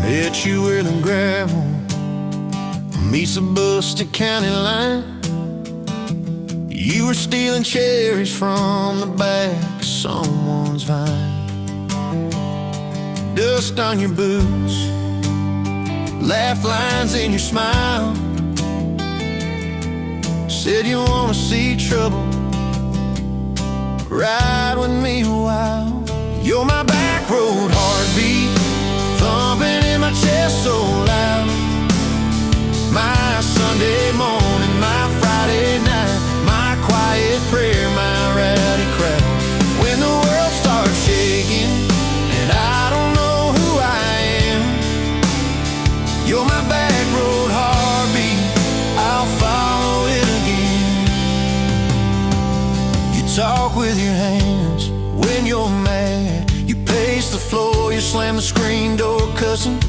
Met you where the gravel meets the Buster County line. You were stealing cherries from the back of someone's vine. Dust on your boots, laugh lines in your smile. Said you wanna see trouble, ride with me a while. You're my back road heartbeat, thumping in my chest so loud. My Sunday morning, my Friday night, my quiet prayer, my rowdy crowd. When the world starts shaking and I don't know who I am, you're my back road heartbeat, I'll follow it again. You talk with your hands when you're mad, you pace the floor, you slam the screen door cussing,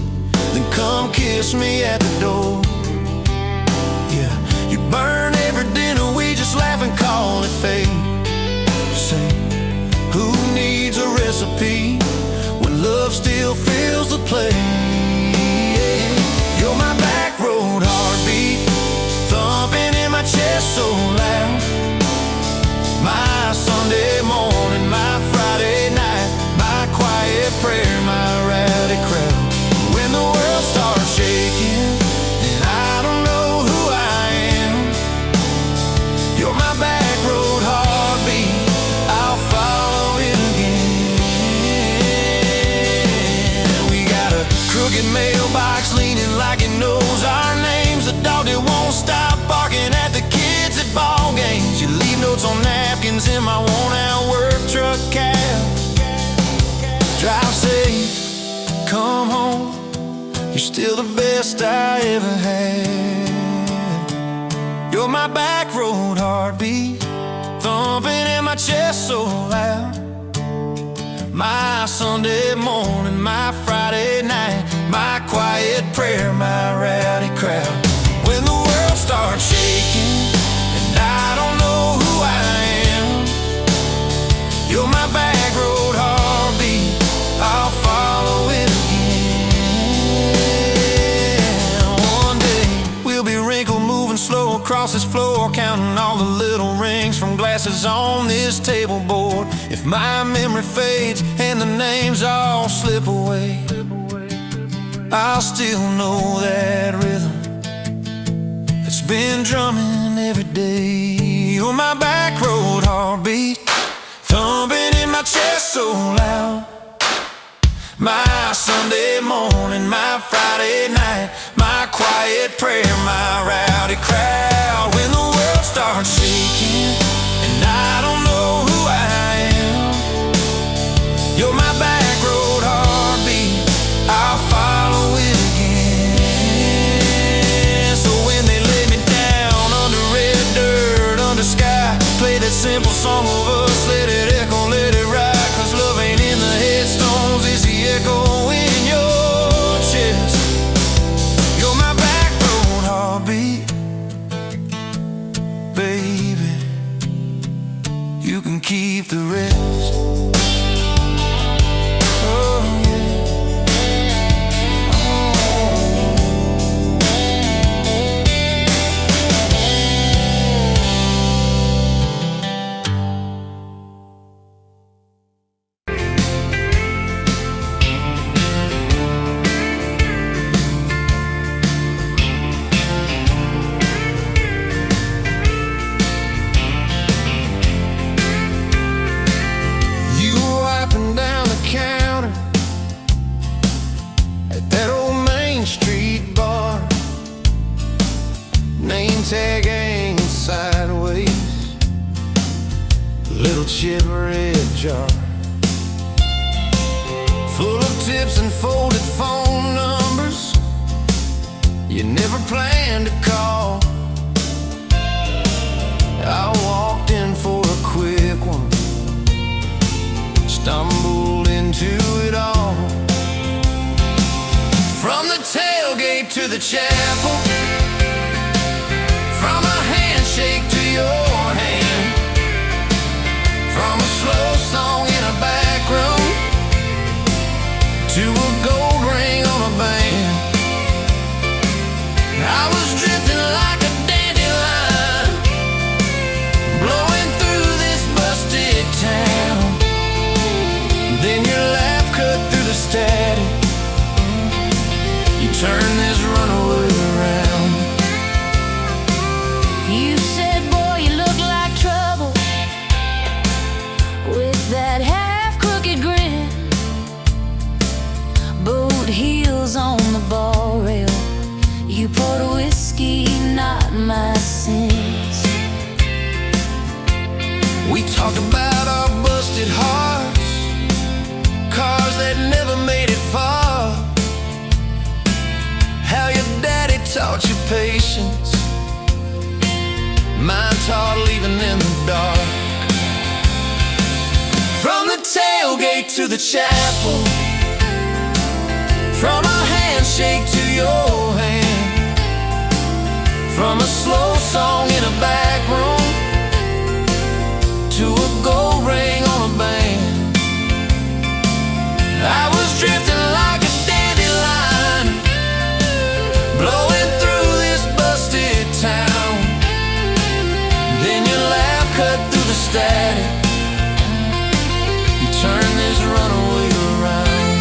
then come kiss me at the door. Yeah, you burn every dinner, we just laugh and call it fate. Say, who needs a recipe when love still fills the plate? You're my back road heartbeat, thumping in my chest so loud. My Sunday morning, my Friday night, my quiet prayer, my rowdy crowd. When the world starts shaking and I don't know who I am, you're my back road heartbeat, I'll follow it again. We got a crooked mailbox leaning like it knows our names, a dog that won't stop barking at the kids at ball games. You leave notes on napkins in my worn-out work truck cab. Drive safe, come home, you're still the best I ever had. You're my back road heartbeat, thumping in my chest so loud. My Sunday morning, my Friday night, my quiet prayer, my rowdy crowd. When the world starts shaking and I don't know who I am, you're my back road heartbeat, I'll follow it again. One day we'll be wrinkled, moving slow across this floor, counting all the little rings from glasses on this table board. If my memory fades and the names all slip away, I'll still know that rhythm that's been drumming every day. You're my back road heartbeat, thumping in my chest so loud. My Sunday morning, my Friday night, my quiet prayer, my rowdy crowd. When the world starts shaking and I don't know who I am, you're my back road heartbeat, I'll follow it again. So when they lay me down under red dirt, under sky, play that simple song of us, let it echo, let it ride. Cause love ain't in the headstones, it's the echo in your chest. You're my back road heartbeat, baby, you can keep the rest. Oh yeah. Tag hanging sideways, little chip red jar full of tips and folded phone numbers you never planned to call. I walked in for a quick one, stumbled into it all. From the tailgate to the chapel, from a handshake to your hand, from a slow song in a back room to a gold ring on a band. turn this runaway around. You said, boy, you look like trouble, with that half-crooked grin, boot heels on the bar rail. You poured whiskey, not my sins. We talked about our busted hearts, cars that never made it far, how your daddy taught you patience, mine taught leaving in the dark. From the tailgate to the chapel, from a handshake to your hand, from a slow song in a back room to a gold ring on a band. I was drifting like a dandelion, blowing through this busted town. Then your laugh cut through the static, you turned this runaway around.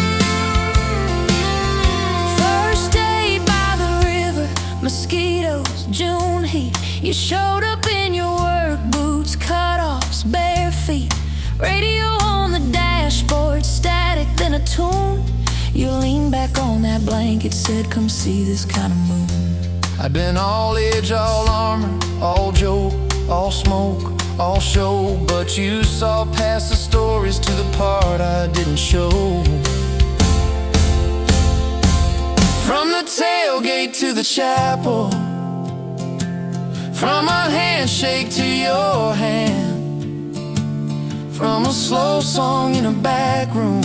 First day by the river, mosquitoes, June heat. You showed up in your work boots, cutoffs, bare feet, radio on the dashboard, static, then a tune. You leaned back on that blanket, said, come see this kind of moon. I'd been all edge, all armor, all joke, all smoke, all show, but you saw past the stories to the part I didn't show. From the tailgate to the chapel, from a handshake to your hand, from a slow song in a back room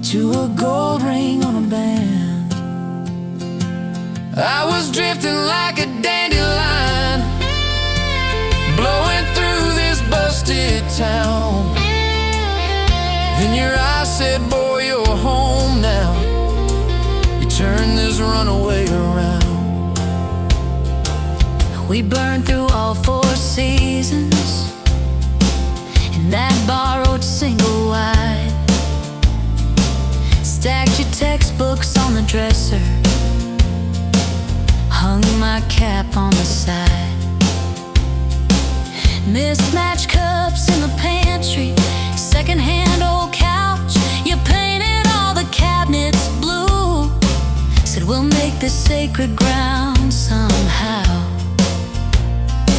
to a gold ring on a band. I was drifting like a dandelion, blowing through this busted town. Then your eyes said, boy, you're home now. You turned this runaway around. We burned through all 4 seasons in that borrowed single wide. Stacked your textbooks on the dresser, hung my cap on the side. Mismatched cups in the pantry, secondhand old couch. You painted all the cabinets blue, said we'll make this sacred ground somehow.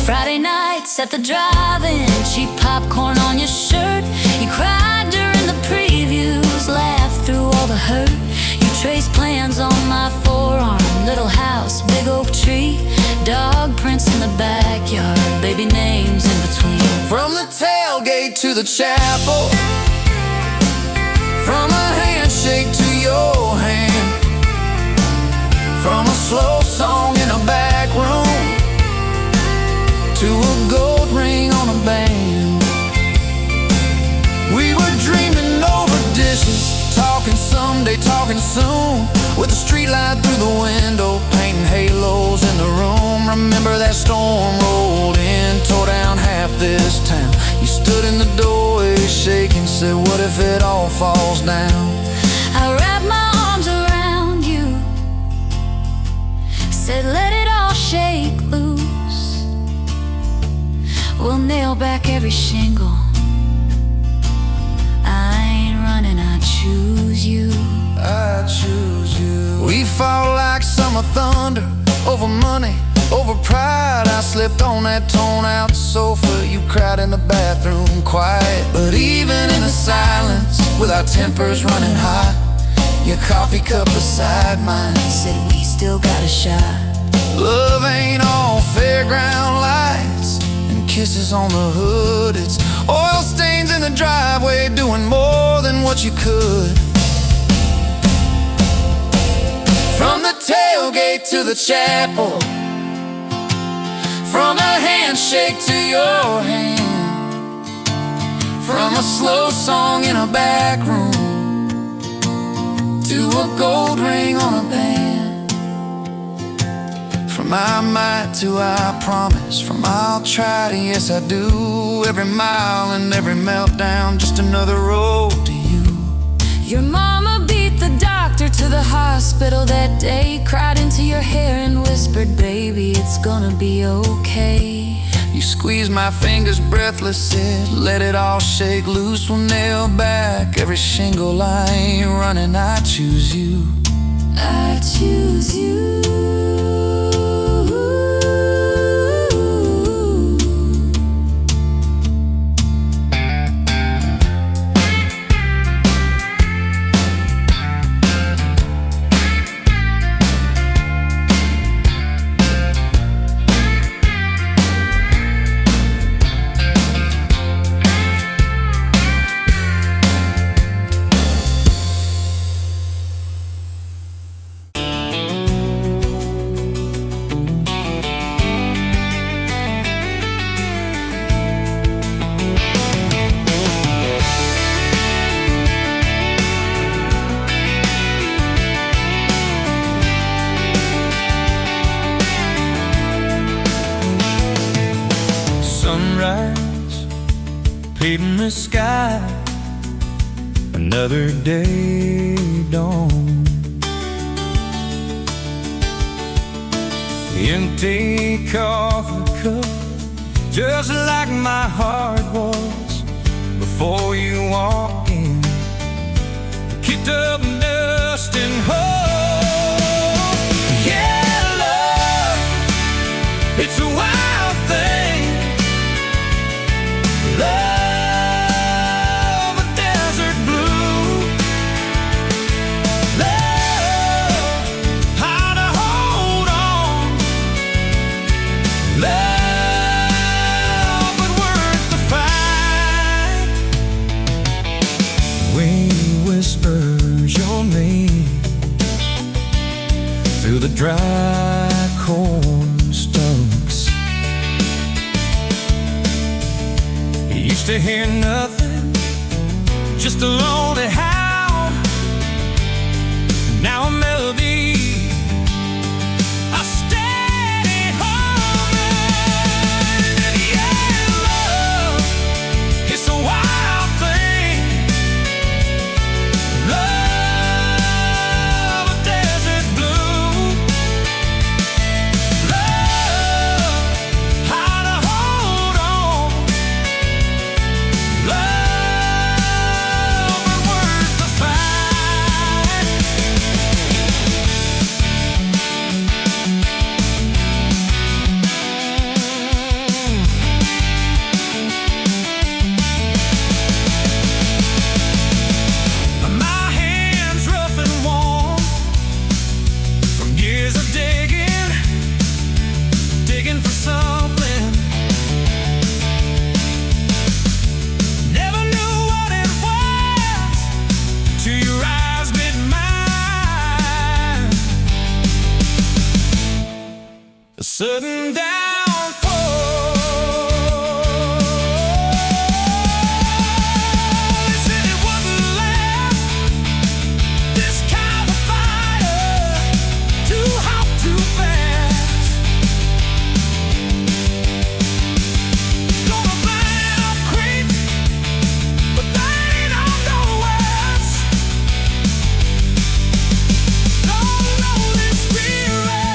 Friday nights at the drive-in, cheap popcorn on your shirt. You cried during the previews, laughed through all the hurt. You traced plans on my forearm, little house, big oak tree, dog prints in the backyard, baby names in between. From the tailgate to the chapel, from a handshake to your hand, from a slow song in a back room to a gold ring on a band. We were dreaming over dishes, talking someday, talking soon, with the street light through the window, painting halos in the room. Remember that storm rolled in, tore down half this town. You stood in the doorway shaking, said, what if it all falls down? I wrapped my arms around you, said let it all shake loose. We'll nail back every shingle. I ain't running, I choose you. I choose you. We fought like summer thunder, over money, over pride. I slept on that torn-out sofa, you cried in the bathroom quiet. But even in the silence, with our tempers running hot, your coffee cup beside mine said we still got a shot. Love ain't all fairground lights and kisses on the hood. It's oil stains in the driveway, doing more than what you could. From the tailgate to the chapel, from a handshake to your hand, from a slow song in a back room to a gold ring on a band. From I might to I promise, from I'll try to yes I do. Every mile and every meltdown, just another road to you. Your mama beat the doctor to the hospital. your hair and whispered, baby, it's gonna be okay. You squeezed my fingers breathless, said, let it all shake loose. We'll nail back every shingle. I ain't running, I choose you. I choose you. Sunrise, painting the sky, another day dawn. Empty coffee cup, just like my heart was before you walked in. Kicked up dust and hope. Yeah, love, it's a wild thing. Love, a desert blue. Love, how to hold on. Love, but worth the fight. Wind whispers your name through the dry corn stumps. Used to hear nothing, just a lonely howl. Now a melody, a steady humming. And yeah, love, it's a wild thing. Love, a desert blue. Love, how to hold on. Love, but worth the fight. My hands rough and warm from years of digging for something. Never knew what it was till your eyes met mine. A sudden downfall. They said it wouldn't last. This kind of fire, too hot, too fast. Gonna burn it up quick, but they don't know us. Don't know this spirit.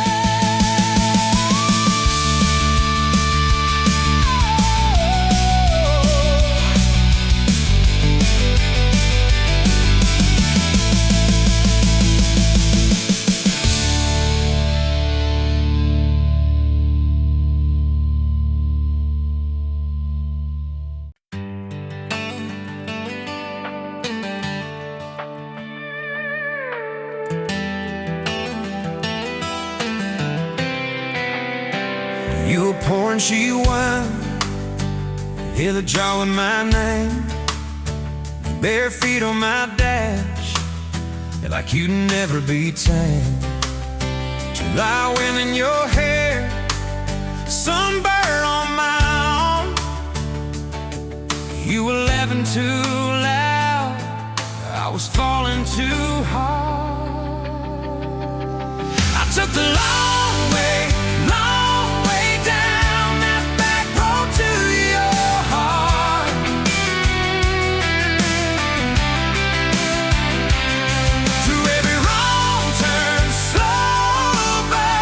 You were pouring she wine, hear the jar with my name, bare feet on my dash, like you'd never be tamed. July wind in your hair, sunburn on my arm. You were laughing too loud, I was falling too hard. I took the long way down that back road to your heart. Through every wrong turn, slow burn.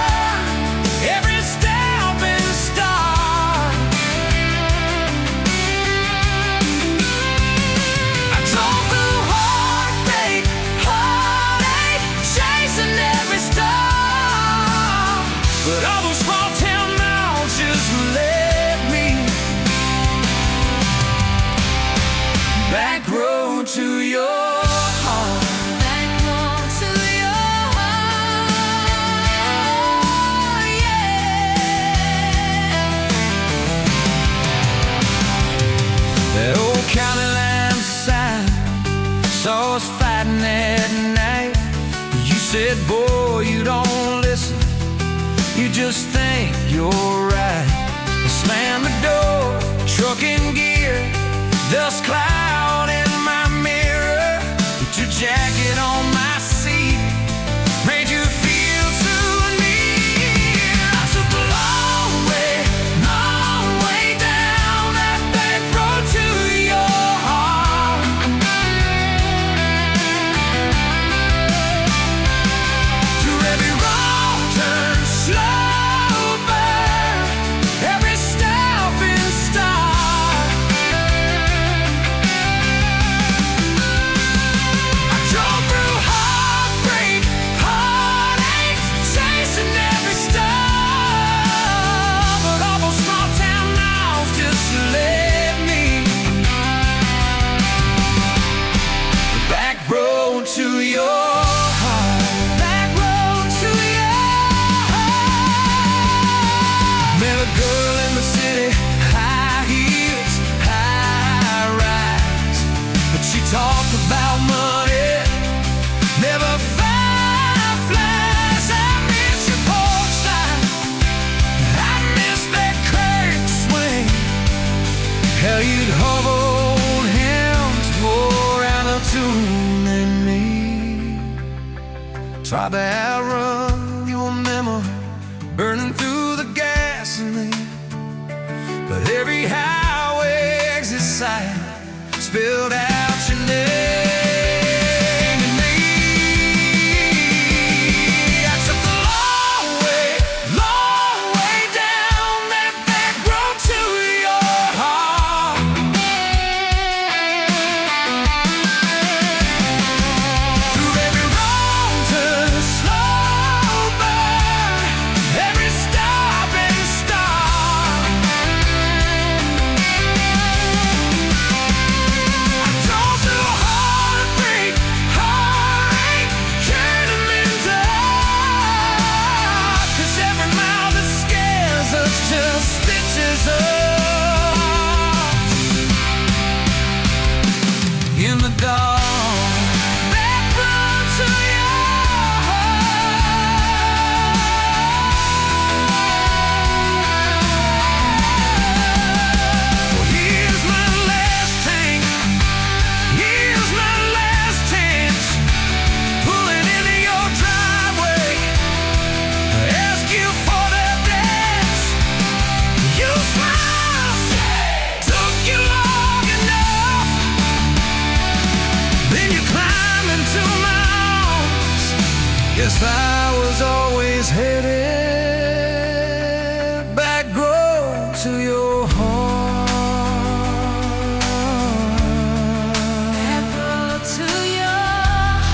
to your heart. Back home to your heart, yeah. That old county line sign saw us fighting that night. You said, boy, you don't listen, you just think you're right. Slam the door, truck in gear, dust cloud in my mirror. Put your jacket on my seat, made you feel too near. I took the long way down that back road to your heart. Through every wrong turn, slow burn, every stop and start. I drove through heartbreak, heartache, chasing every star. But all those small town miles just led me the back road to your heart. Back road to your heart. Met a girl in the city, high heels, high rise. But she talked about money, never fireflies. I miss your porch light, I miss that curtain swing. How you'd hold hands more out of tune than me. Tried to outrun your memory, burning through the gasoline. But every highway exit sign spilled out your name to me. I took the long way down that back road to your heart. Through every wrong turn, slow burn, every stop and start. I drove through heartbreak, heartache, turning them dark. 'Cause every mile that scares us just stitches us in the dark. Back road to your heart. So here's my last tank, here's my last chance. Pulling into your driveway, ask you for that dance. You smile, took you long enough, then you climb into my arms. Guess I was always headed back road to your heart. Back road to your heart.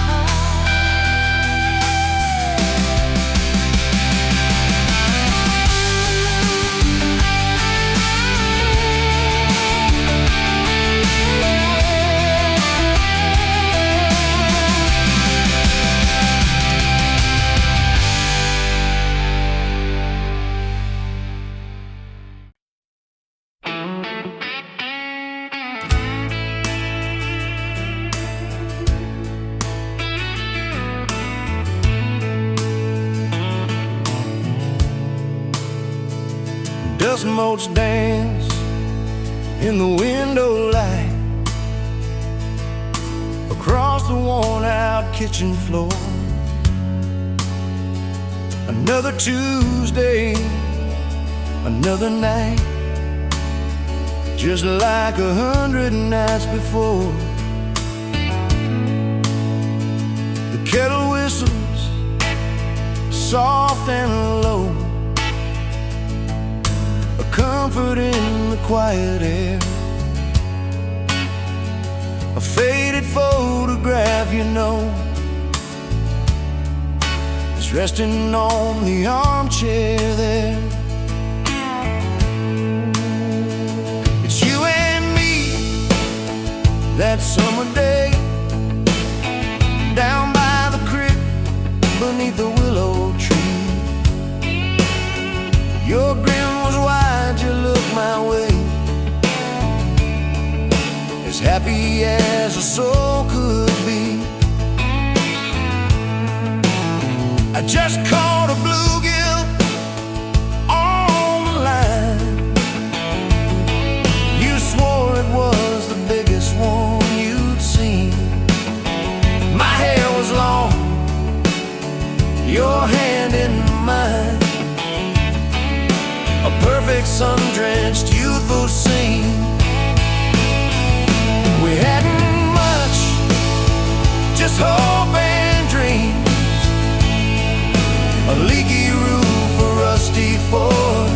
Dust motes dance in the window light across the worn-out kitchen floor. Another Tuesday, another night, just like 100 nights before. The kettle whistles soft and low, a comfort in the quiet air. A faded photograph, you know, is resting on the armchair there. It's you and me that summer day beneath the willow tree. Your grin was wide, you looked my way, as happy as a soul could be. I just caught a bluegill on the line. You swore it was the biggest one you'd seen. My hair was long, your hand in mine, a perfect sun-drenched youthful scene. We hadn't much, just hope and dreams, a leaky roof, a rusty Ford,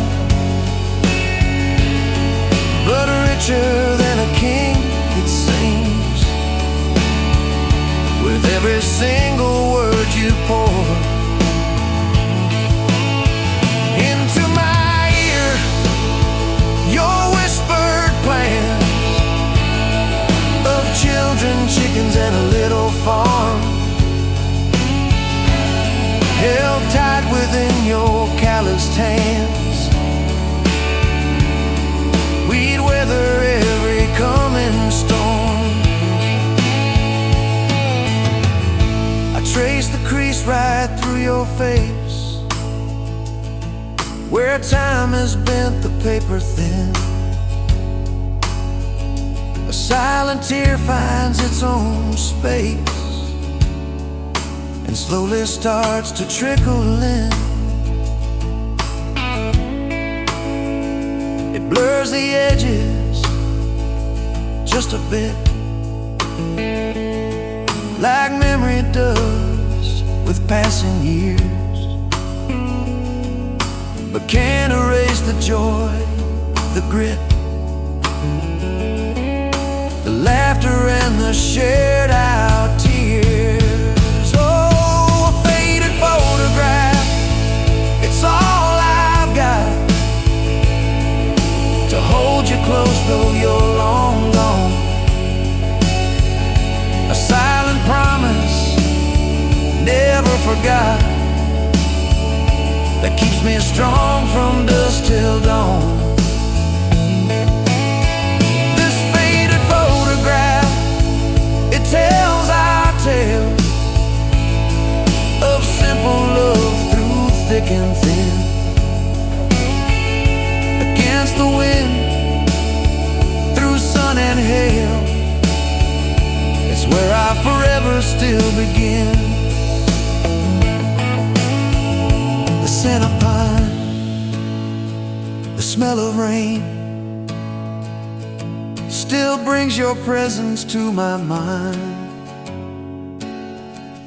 but richer than a king, it seems, with every single word you pour into my ear. Your whispered plans of children, chickens, and a little farm, held tight within your calloused hands. We'd weather every coming storm. I traced the crease right through your face, where time has bent the paper thin. A silent tear finds its own space and slowly starts to trickle in. It blurs the edges just a bit, like memory does with passing years, but can't erase the joy, the grit, the laughter and the shared out tears. Oh, a faded photograph, it's all I've got to hold you close though you're long gone. A silent promise, never forgot, that keeps me strong from dusk till dawn. This faded photograph, it tells our tale of simple love through thick and thin. Against the wind, through sun and hail, it's where I forever still begin. The scent of pine, the smell of rain, still brings your presence to my mind.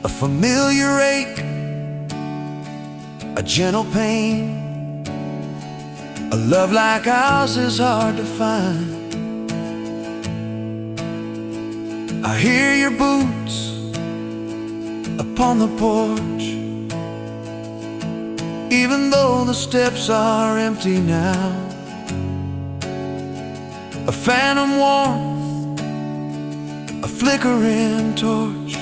A familiar ache, a gentle pain, a love like ours is hard to find. I hear your boots upon the porch, even though the steps are empty now. A phantom warmth, a flickering torch,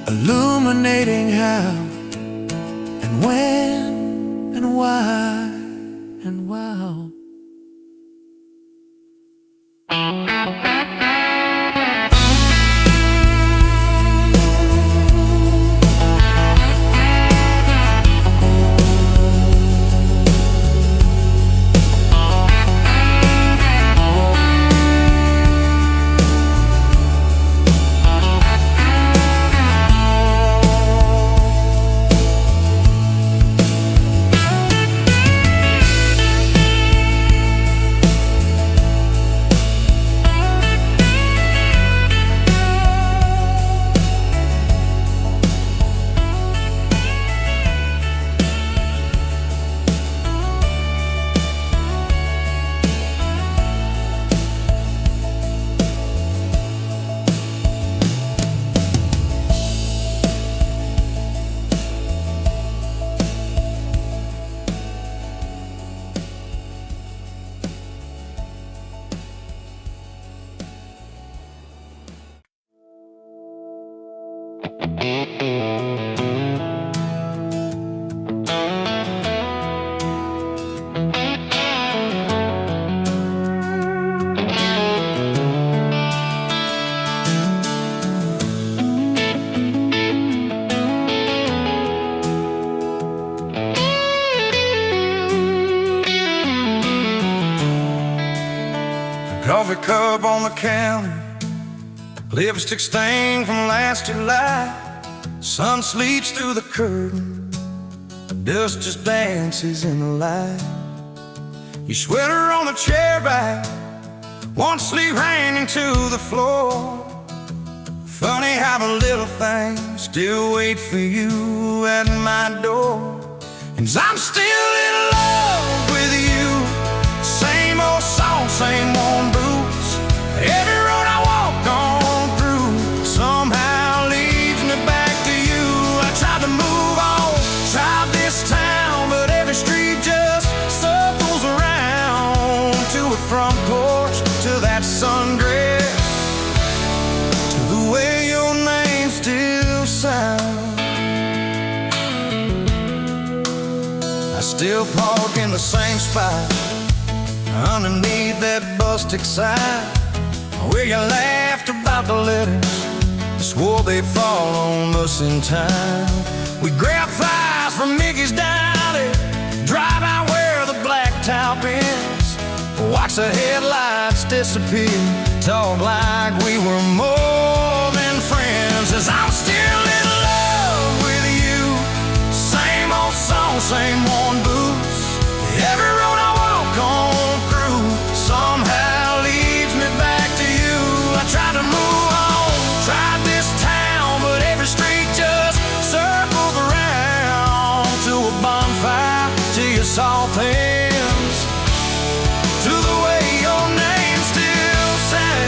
illuminating how and when and why and wow. wake up on the counter, lipstick stain from last July. Sun sleeps through the curtain, dust just dances in the light. Your sweater on the chair back, one sleeve hanging to the floor. Funny how the little things still wait for you at my door. And I'm still in love with you. Same old song, same worn boots. Every road I walk on through somehow leads me back to you. I tried to move on, tried this town, but every street just circles around. To a front porch, to that sundress, to the way your name still sounds. I still park in the same spot, underneath that busted sign, where you laughed about the letters, swore they'd fall on us in time. We grab flies from Mickey's Dowdy, drive out where the blacktop ends, watch the headlights disappear, talk like we were more than friends. As I'm still in love with you, same old song, same worn boots. Every road I walk on through somehow leads me back to you. I tried to move on, tried this town, but every street just circles around. To a bonfire, to your soft hands, to the way your name still sounds.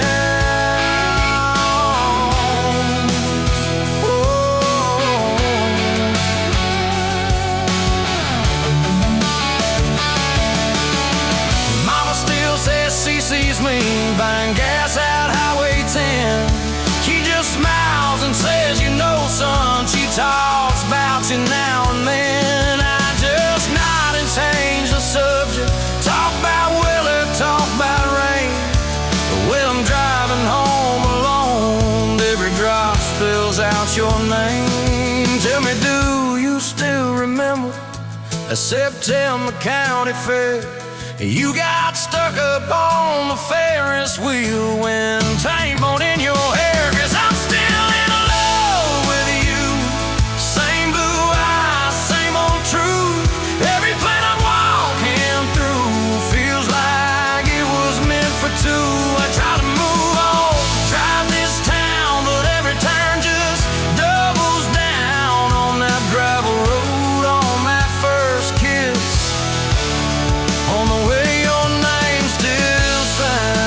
Oh. Mama still says she sees me buying gas out Highway 10. She just smiles and says, you know, son. She talks about you now and then. I just nod and change the subject. Talk about weather, talk about rain. But when I'm driving home alone, every drop spells out your name. Tell me, do you still remember a September County Fair? You got stuck up on the Ferris wheel when time on in your hair. 'Cause I'm still in love with you. Same blue eyes, same old truth. Every plane I'm walking through feels like it was meant for two. I try to move on, drive this town, but every turn just doubles down on that gravel road, on that first kiss, on the way your name still sounds.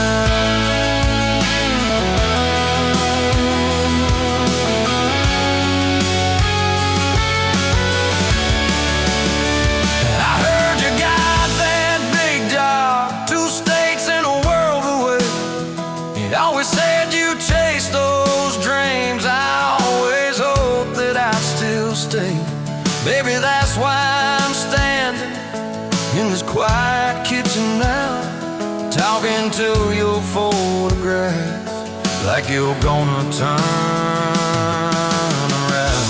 I heard you got that big job, 2 states and a world away. You always said you chased those dreams. I always hoped that I'd still stay. Baby, that's why I'm standing in this quiet kitchen now, talking to your photograph like you're gonna turn around.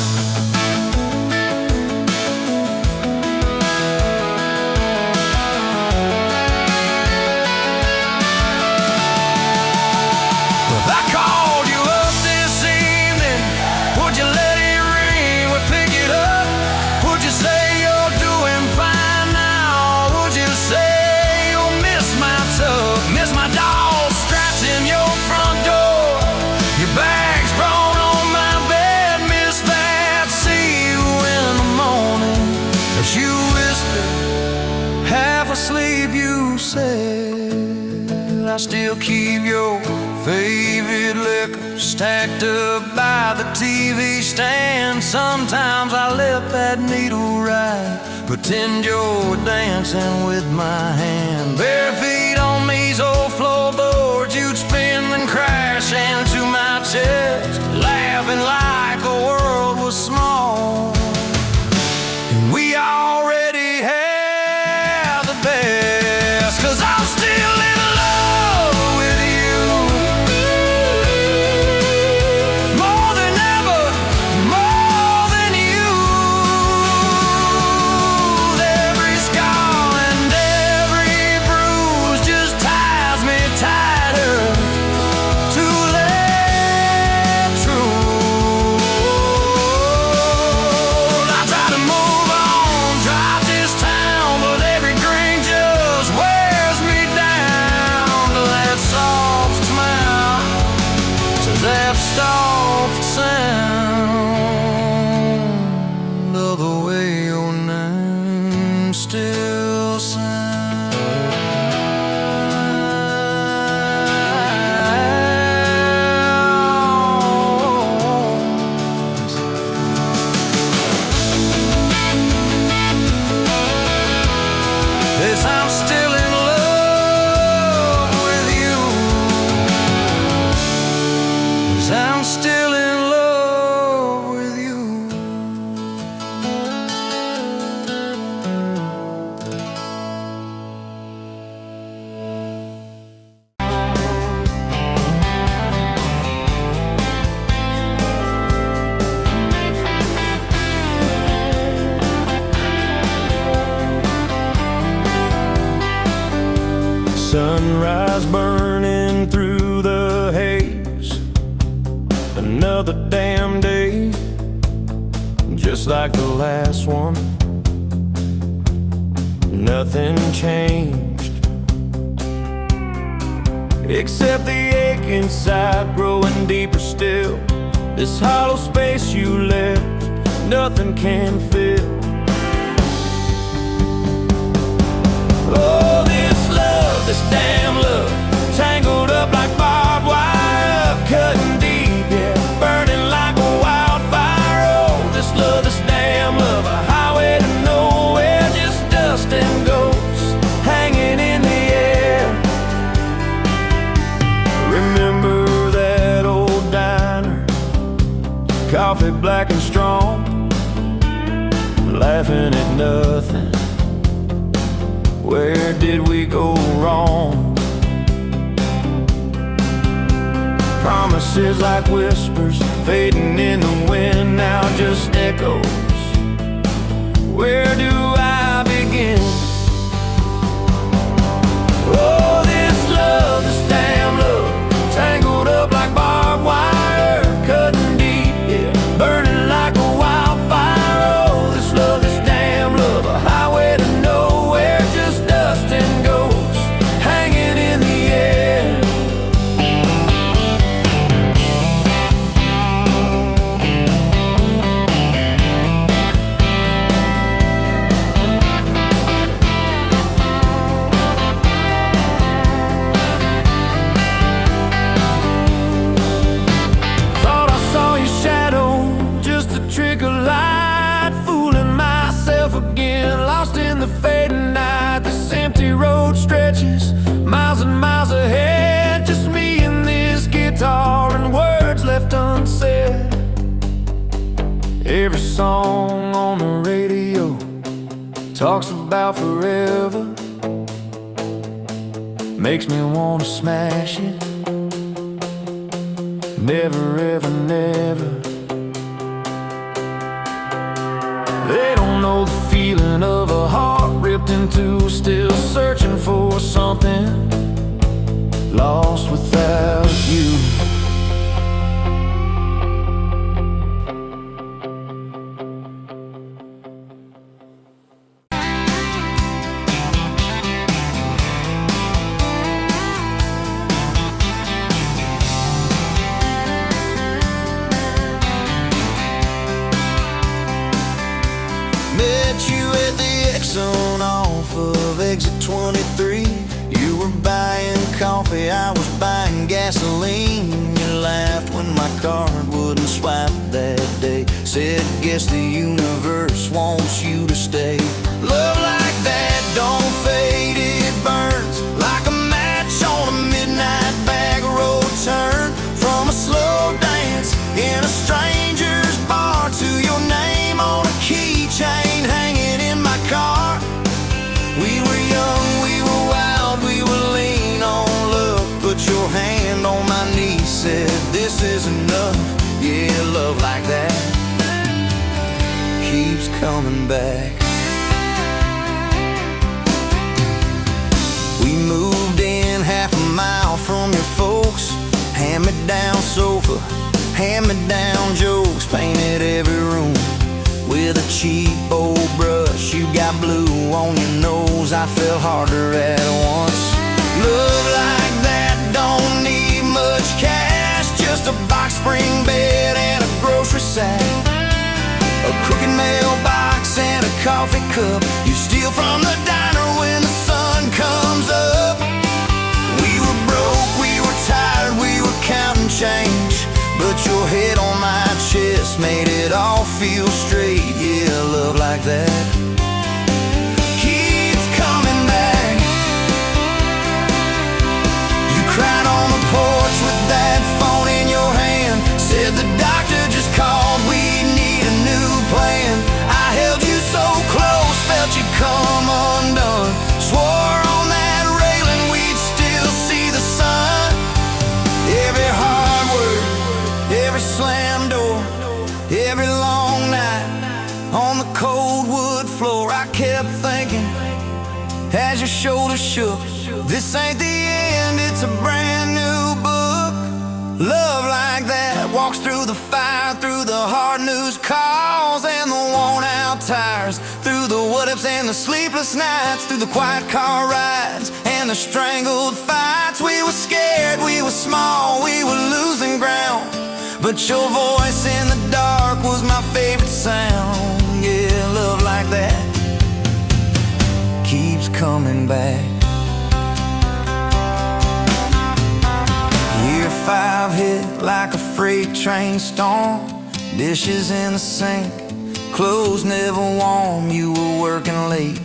If I called you up this evening, would you let it ring? Would pick it up? Would you say you're doing fine now? Would you say you'll miss my tub, miss my dog scratching your front door? Your bag's brought on my bed, miss that. See you in the morning, as you whisper, half asleep you said. I still keep your favorite liquor stacked up by the TV stand. Sometimes I let that needle ride, pretend you're dancing with my hand. Bare feet on these old floorboards, you'd spin and crash into my chest, laughing like the world was small. And we already had the best. 'Cause I'm still in love with you, more than ever, more than you. Every scar and every bruise just ties me tighter. another damn day, just like the last one. Nothing changed, except the ache inside growing deeper still. This hollow space you left, nothing can fill. Oh, this love, this damn love, tangled up like barbed wire, cutting deep, yeah, burning like a wildfire. Oh, this love, this damn love, a highway to nowhere, just dust and ghosts hanging in the air. Remember that old diner, coffee black and strong, laughing at nothing. Where did we go wrong? Promises like whispers fading in the wind, now just echoes. Where do I begin? Oh, this love, this damn love, tangled up like barbed wire, cutting deep, yeah, burning like a wildfire. Oh, this love, this damn love, a highway to nowhere, just dust and ghosts hanging in the air. Thought I saw your shadow, just a trick of light, fooling myself again, lost in the fading night. This empty road stretches miles and miles ahead, just me and this guitar and words left unsaid. Every song on the radio talks about forever, makes me wanna smash it. Never ever never. They don't know the feeling of a heart ripped in two, still searching for something, lost without you. Met you at the Exxon off of exit 23. You were buying coffee, I was buying gasoline. You laughed when my card wouldn't swipe that day. Said, guess the universe wants you to stay. Love like that don't fade, it burns like a match on a midnight back road turn. From a slow dance in a stranger's bar to your name on a keychain hanging in my car. We were young, we were wild, we were lean on love. Put your hand on my knee, said this is enough. Yeah, love like that keeps coming back. We moved in half a mile from your folks. Hand-me-down sofa, hand-me-down jokes. Painted every room with a cheap old brush. You got blue on your nose, I fell harder at once. Love like that don't need much cash, just a box spring bed and a grocery sack, a crooked mailbox and a coffee cup. You steal from the diner when the sun comes up. We were broke, we were tired, we were counting change, but your head on my chest made it all feel straight. Yeah, love like that keeps coming back. You cried on the porch with that phone in your hand, said the doctor just called, we need a new plan. I held you so close, felt you come undone. Swore on that railing we'd still see the sun. Every hard word, every slam door, every long night on the cold wood floor, I kept thinking as your shoulders shook, this ain't the end, it's a brand new book. Love like that walks through the fire, through the hard news calls and the worn out tires, through the what ifs and the sleepless nights, through the quiet car rides and the strangled fights. We were scared, we were small, we were losing ground, but your voice in the dark was my favorite sound. Yeah, love like that keeps coming back. Year 5 hit like a freight train storm. Dishes in the sink, clothes never warm. You were working late,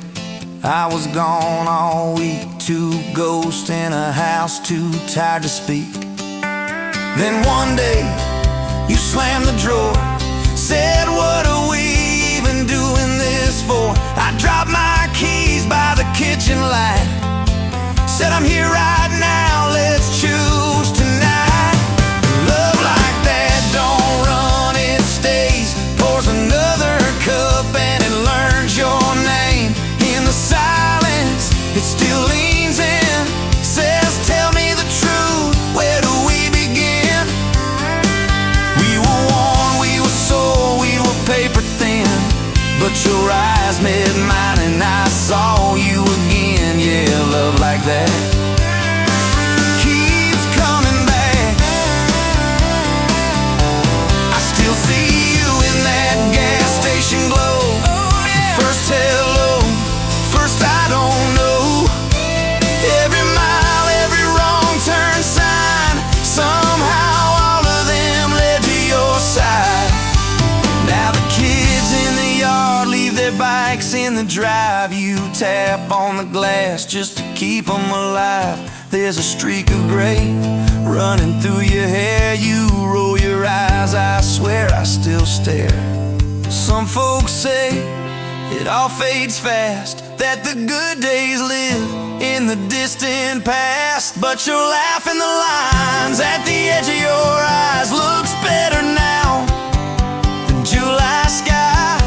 I was gone all week. 2 ghosts in a house, too tired to speak. Then one day, you slammed the drawer, said, what are we even doing this for? I dropped my keys by the kitchen light, said, I'm here right now, let's choose tonight. Love like that don't run, it stays. Pours another cup and it learns your name. In the silence, it still leans in, says, tell me the truth, where do we begin? We were worn, we were sore, we were paper thin, but your eyes met mine and I saw you again. Yeah, love like that keeps coming back. I still see you in that gas station glow. First hello, first I don't know. Every mile, every wrong turn sign, somehow all of them led to your side. Now the kids in the yard leave their bikes in the drive. You tap on the glass just to keep them alive. There's a streak of gray running through your hair. You roll your eyes, I swear I still stare. Some folks say it all fades fast, that the good days live in the distant past. But your laugh and the lines at the edge of your eyes looks better now than July sky.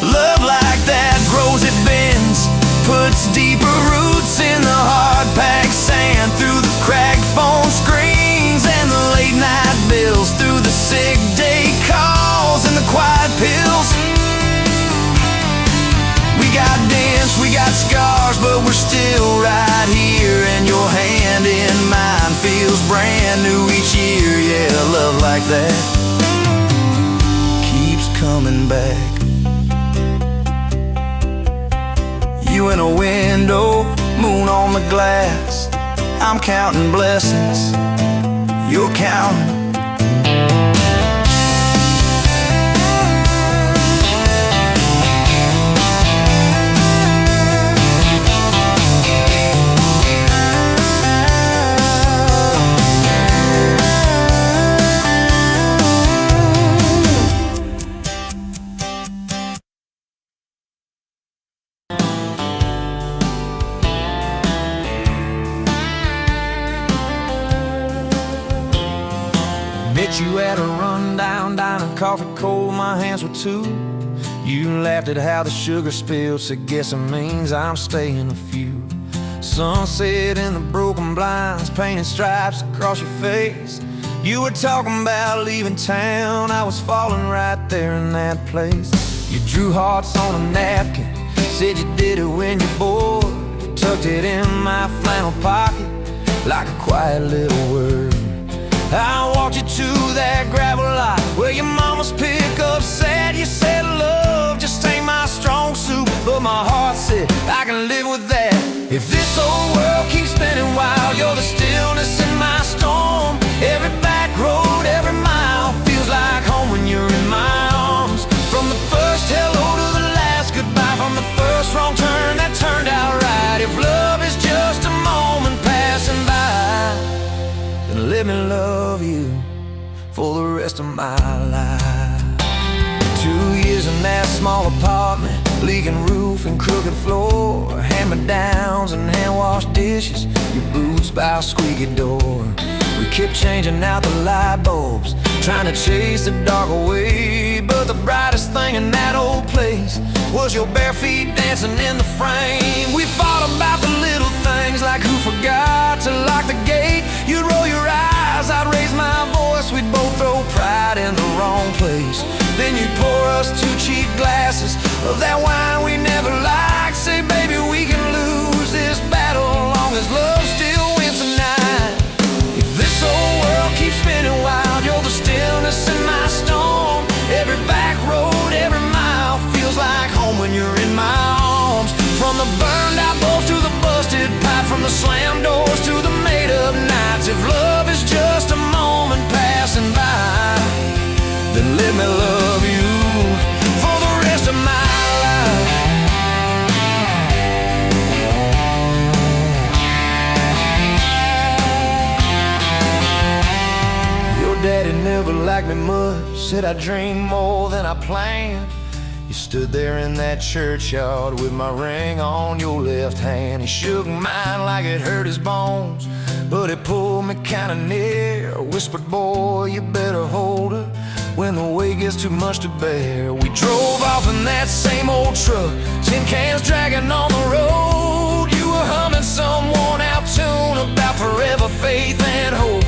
Love like that grows, it bends, puts deeper roots in the hard-packed sand, through the cracked phone screens and the late-night bills, through the sick day calls and the quiet pills. We got dents, we got scars, but we're still right here, and your hand in mine feels brand new each year. Yeah, love like that keeps coming back. You in a window, moon on the glass. I'm counting blessings, you're counting. Met you at a rundown diner, coffee cold, my hands were too. You laughed at how the sugar spilled, said guess it means I'm staying a few. Sunset in the broken blinds, painted stripes across your face. You were talking about leaving town, I was falling right there in that place. You drew hearts on a napkin, said you did it when you're bored. You tucked it in my flannel pocket like a quiet little word. I walked you to that gravel lot where your mama's pickup sat. You said love just ain't my strong suit, but my heart said I can live with that. If this old world keeps spinning wild, you're the stillness in my storm. Every back road, every mile feels like home when you're in my arms. From the first hello to the last goodbye, from the first wrong turn that turned out right. If love is just a moment passing by, then let me love you for the rest of my life. 2 years in that small apartment, leaking roof and crooked floor, hand-me-downs and hand-washed dishes, your boots by a squeaky door. We kept changing out the light bulbs, trying to chase the dark away, but the brightest thing in that old place was your bare feet dancing in the frame. We fought about the little things, like who forgot to lock the gate. You'd roll your eyes, I'd raise my voice, place. Then you pour us 2 cheap glasses of that wine we never liked. Say, baby, we can lose this battle long as love still wins tonight. If this whole world keeps spinning wild, you're the stillness in my storm. Every back road, every mile feels like home when you're in my arms. From the burned out bulbs to the busted pipe, from the slam doors to the made up nights. If love is just a moment passing by, then let me love you for the rest of my life. Your daddy never liked me much, said I dreamed more than I planned. You stood there in that churchyard with my ring on your left hand. He shook mine like it hurt his bones, but he pulled me kinda near. Whispered, boy, you better hold her when the weight gets too much to bear. We drove off in that same old truck, tin cans dragging on the road. You were humming some worn out tune about forever faith and hope.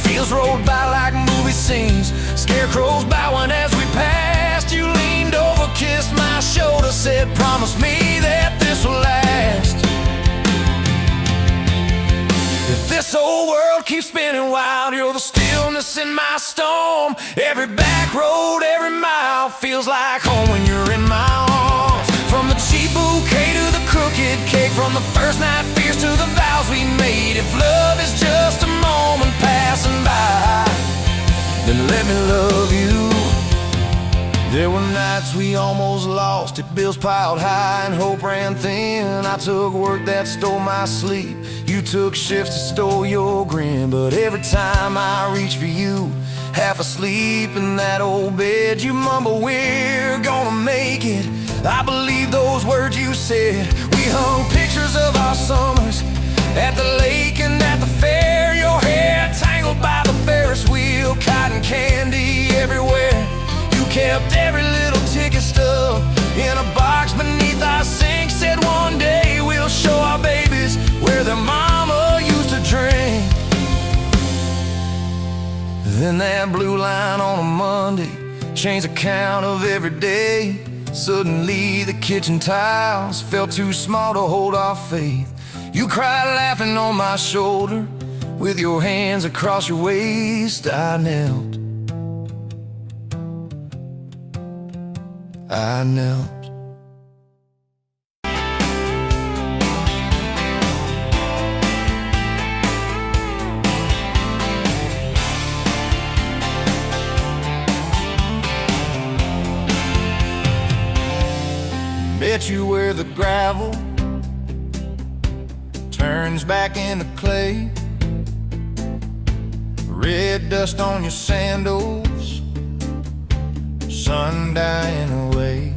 Fields rolled by like movie scenes, scarecrows bowing as we passed. You leaned over, kissed my shoulder, said, promise me that this will last. If this whole world keeps spinning wild, you're the stillness in my storm. Every back road, every mile feels like home when you're in my arms. From the cheap bouquet to the crooked cake, from the first night fears to the vows we made. If love is just a moment passing by, then let me love you. There were nights we almost lost it, bills piled high and hope ran thin. I took work that stole my sleep, you took shifts that stole your grin. But every time I reach for you, half asleep in that old bed, you mumble, we're gonna make it. I believe those words you said. We hung pictures of our summers at the lake and at the fair. Your hair tangled by the Ferris wheel, cotton candy everywhere. You kept every little ticket stub in a box beneath our sink. Said one day we'll show our babies where their mama used to drink. Then that blue line on a Monday changed the count of every day. Suddenly the kitchen tiles felt too small to hold our faith. You cried laughing on my shoulder, with your hands across your waist. I knelt. Bet you where the gravel turns back into clay, red dust on your sandals, sun dying away.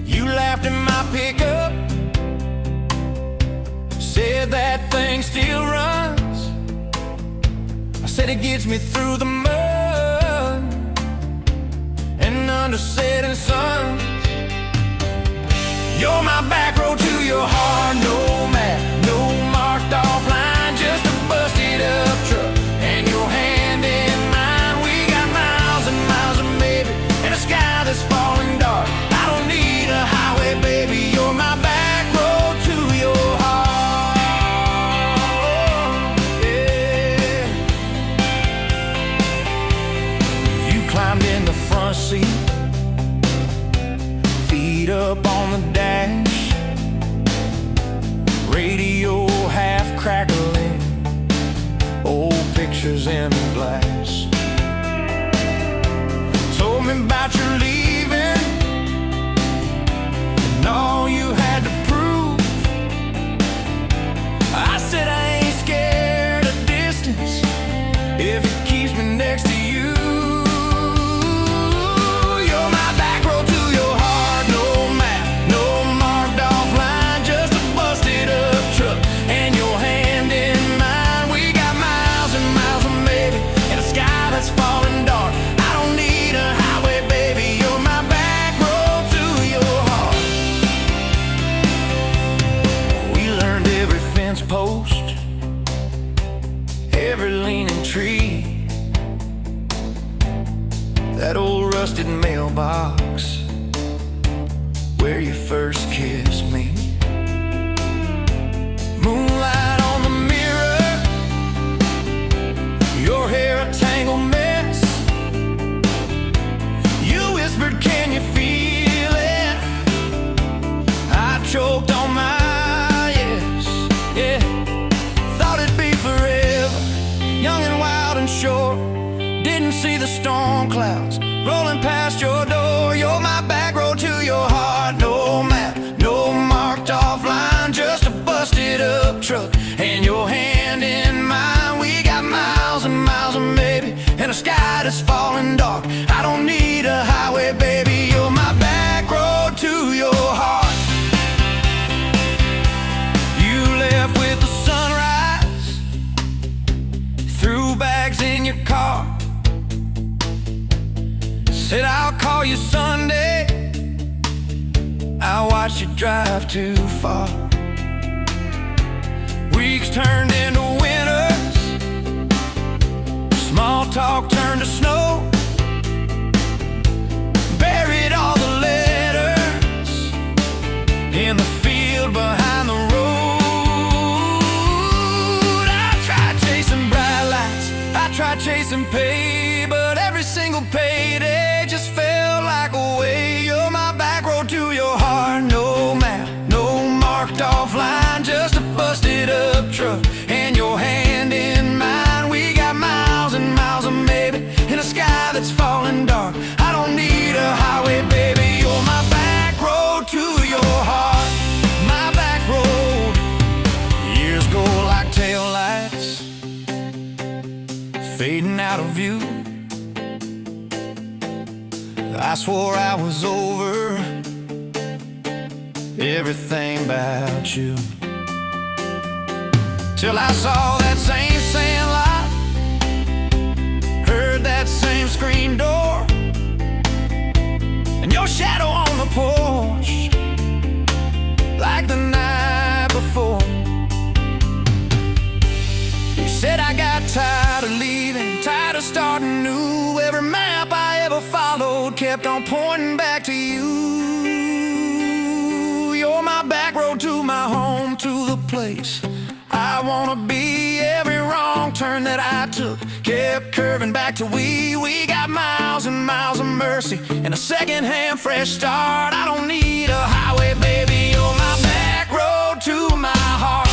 You laughed in my pickup, said that thing still runs. I said it gets me through the mud and under setting suns. You're my back road to your heart, no map, no marked off line, just a busted up truck and your hand in mine. We got miles and miles of maybe and a sky that's falling dark. I don't need a highway, baby, you're my back road to your heart. Yeah. You climbed in the front seat, feet up on the dash, radio half crackling, old pictures in glass. Told me about your leaving and all you had to prove. I said I ain't scared of distance if it keeps me next to you. Falling dark. I don't need a highway, baby, you're my where you first kissed me. Moonlight on the mirror, your hair a tangled mess. You whispered, can you feel it? I choked on my yes, yeah. Thought it'd be forever, young and wild and short. Didn't see the storm clouds rolling past your door. You're my back road to your heart. No map, no marked off line, just a busted up truck and your hand in mine. We got miles and miles of maybe, and a sky that's falling dark. I don't need a highway, baby. You're my back road to your heart. You left with the sunrise, threw bags in your car. Said I'll call you Sunday. I watched you drive too far. Weeks turned into winters, small talk turned to snow. Buried all the letters in the field behind the road. I tried chasing bright lights, I tried chasing pay, but every single payday just felt like a way. You're my back road to your heart. No map, no marked off line, just a busted up truck and your hand in mine. We got miles and miles of maybe, in a sky that's falling dark. I don't need a highway, baby. You're my back road to your heart. My back road. Years go like taillights, fading out of view. I swore I was over everything about you, till I saw that same sandlot, heard that same screen door, and your shadow on the porch, like the night before. You said I got tired of leaving, tired of starting new. Every map I ever followed kept on pointing back to you. You're my back road to my home, to the place I wanna be. Every wrong turn that I took kept curving back to we. We got miles and miles of mercy and a second-hand fresh start. I don't need a highway, baby. You're my back road to my heart.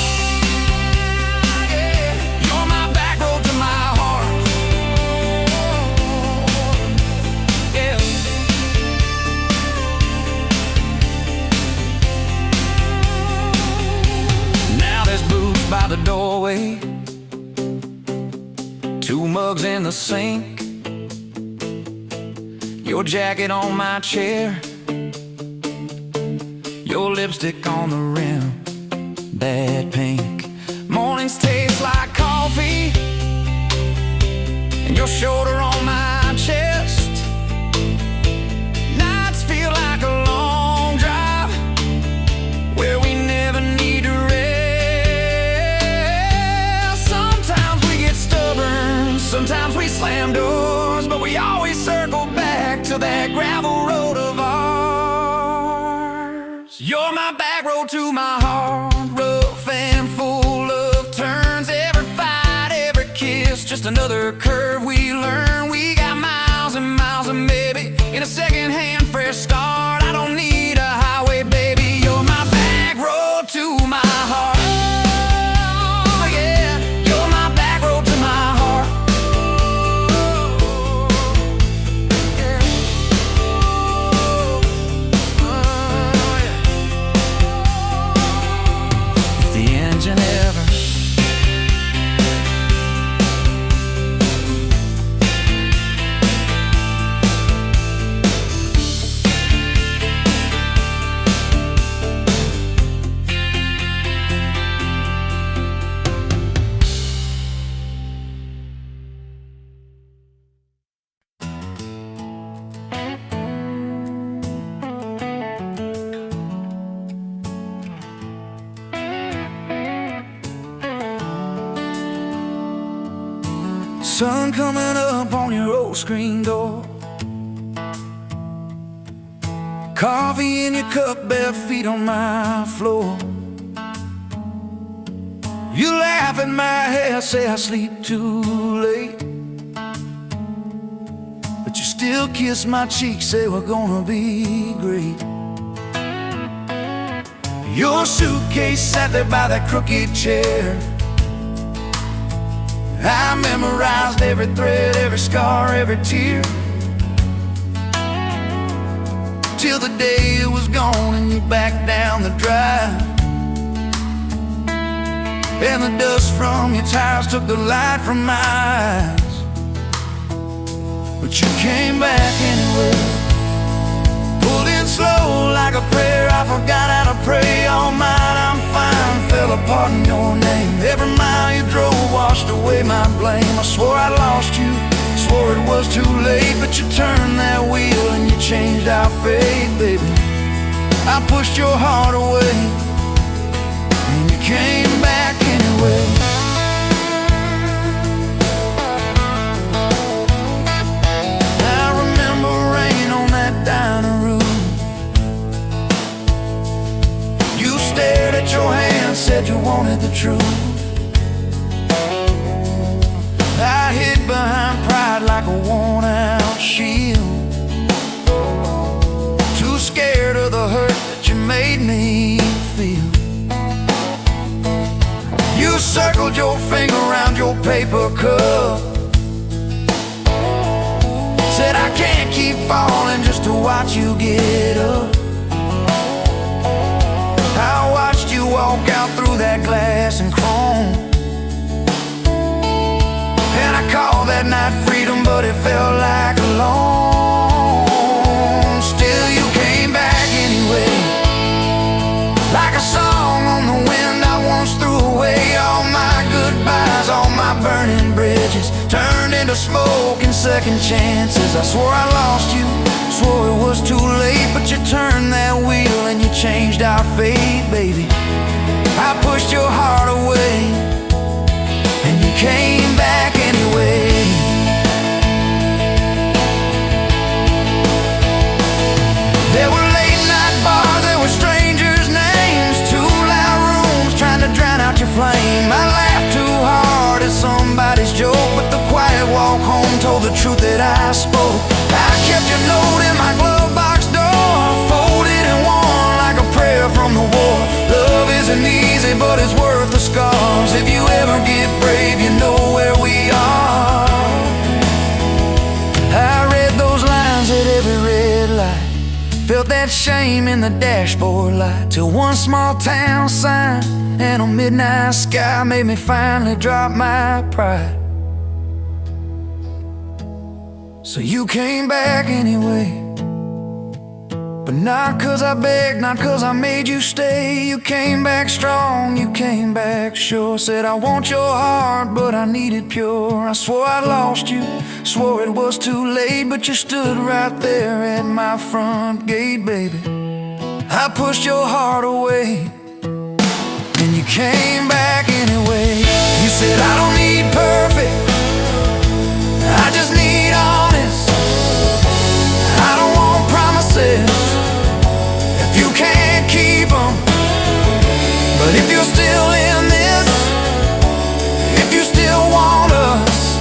By the doorway, two mugs in the sink, your jacket on my chair, your lipstick on the rim, that pink. Mornings taste like coffee, and your shoulder on my chest. Nights feel like a long drive, where we never need to rest. Sometimes we slam doors, but we always circle back to that gravel road of ours. You're my back road to my heart, rough and full of turns. Every fight, every kiss, just another curve we learn. We got miles and miles of maybe, in a second-hand fresh start. I don't need a highway, baby. You're my back road to my heart. Sun coming up on your old screen door, Coffee in your cup, bare feet on my floor. You laugh at my hair, say I sleep too late, but you still kiss my cheek, say we're gonna be great. Your suitcase sat there by that crooked chair. I memorized every thread, every scar, every tear, till the day it was gone and you backed down the drive, and the dust from your tires took the light from my eyes. But you came back anyway, pulled in slow like a prayer. I forgot how to pray. All mine, I'm fine, fell apart in your name. Every mile you drove washed away my blame. I swore I lost you, swore it was too late, but you turned that wheel and you changed our fate, baby. I pushed your heart away and you came back anyway. I remember rain on that dining room. You stared at your hand, said you wanted the truth. I hid behind pride like a worn-out shield, too scared of the hurt that you made me feel. You circled your finger around your paper cup, said I can't keep falling just to watch you get up. I watched you walk out through that glass and chrome, and I called that night freedom, but it felt like alone. Still you came back anyway, like a song on the wind I once threw away. All my goodbyes, all my burning bridges turned into smoke and second chances. I swore I lost you, swore it was too late, but you turned that wheel and you changed our fate, baby. I pushed your heart away and you came back anyway. There were late night bars, there were strangers' names, too loud rooms trying to drown out your flame. I laughed too hard at somebody's joke, but the quiet walk home told the truth that I spoke. I kept your note in my glove box door, folded and worn like a prayer from the war. Love isn't easy, but it's worth the scars. If you ever get brave, you know where we are. I read those lines at every red light, felt that shame in the dashboard light, till one small town sign and a midnight sky made me finally drop my pride. So you came back anyway, but not 'cause I begged, not 'cause I made you stay. You came back strong, you came back sure. Said I want your heart, but I need it pure. I swore I lost you, swore it was too late, but you stood right there at my front gate, baby. I pushed your heart away and you came back anyway. You said I don't need perfect, I just need honest. I don't want promises if you can't keep them. But if you're still in this, if you still want us,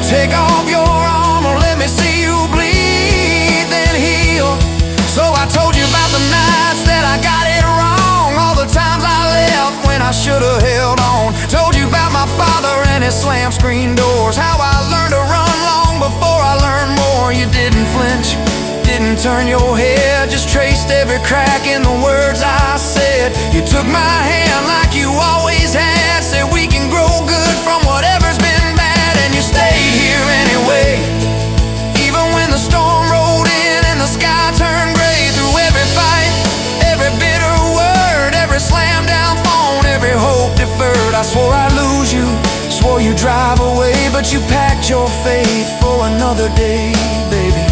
take off your armor, let me see you bleed, then heal. So I told you about the nights that I got it wrong, all the times I left when I should've held on. Told you about my father and his slam screen doors, how I learned to run long before I learned more. You didn't flinch, didn't turn your head, just traced every crack in the words I said. You took my hand like you always had, said we can grow good from whatever's been bad, and you stayed here anyway. Even when the storm rolled in and the sky turned gray, through every fight, every bitter word, every slam down phone, every hope deferred. I swore I'd lose you, swore you'd drive away, but you packed your faith for another day, baby.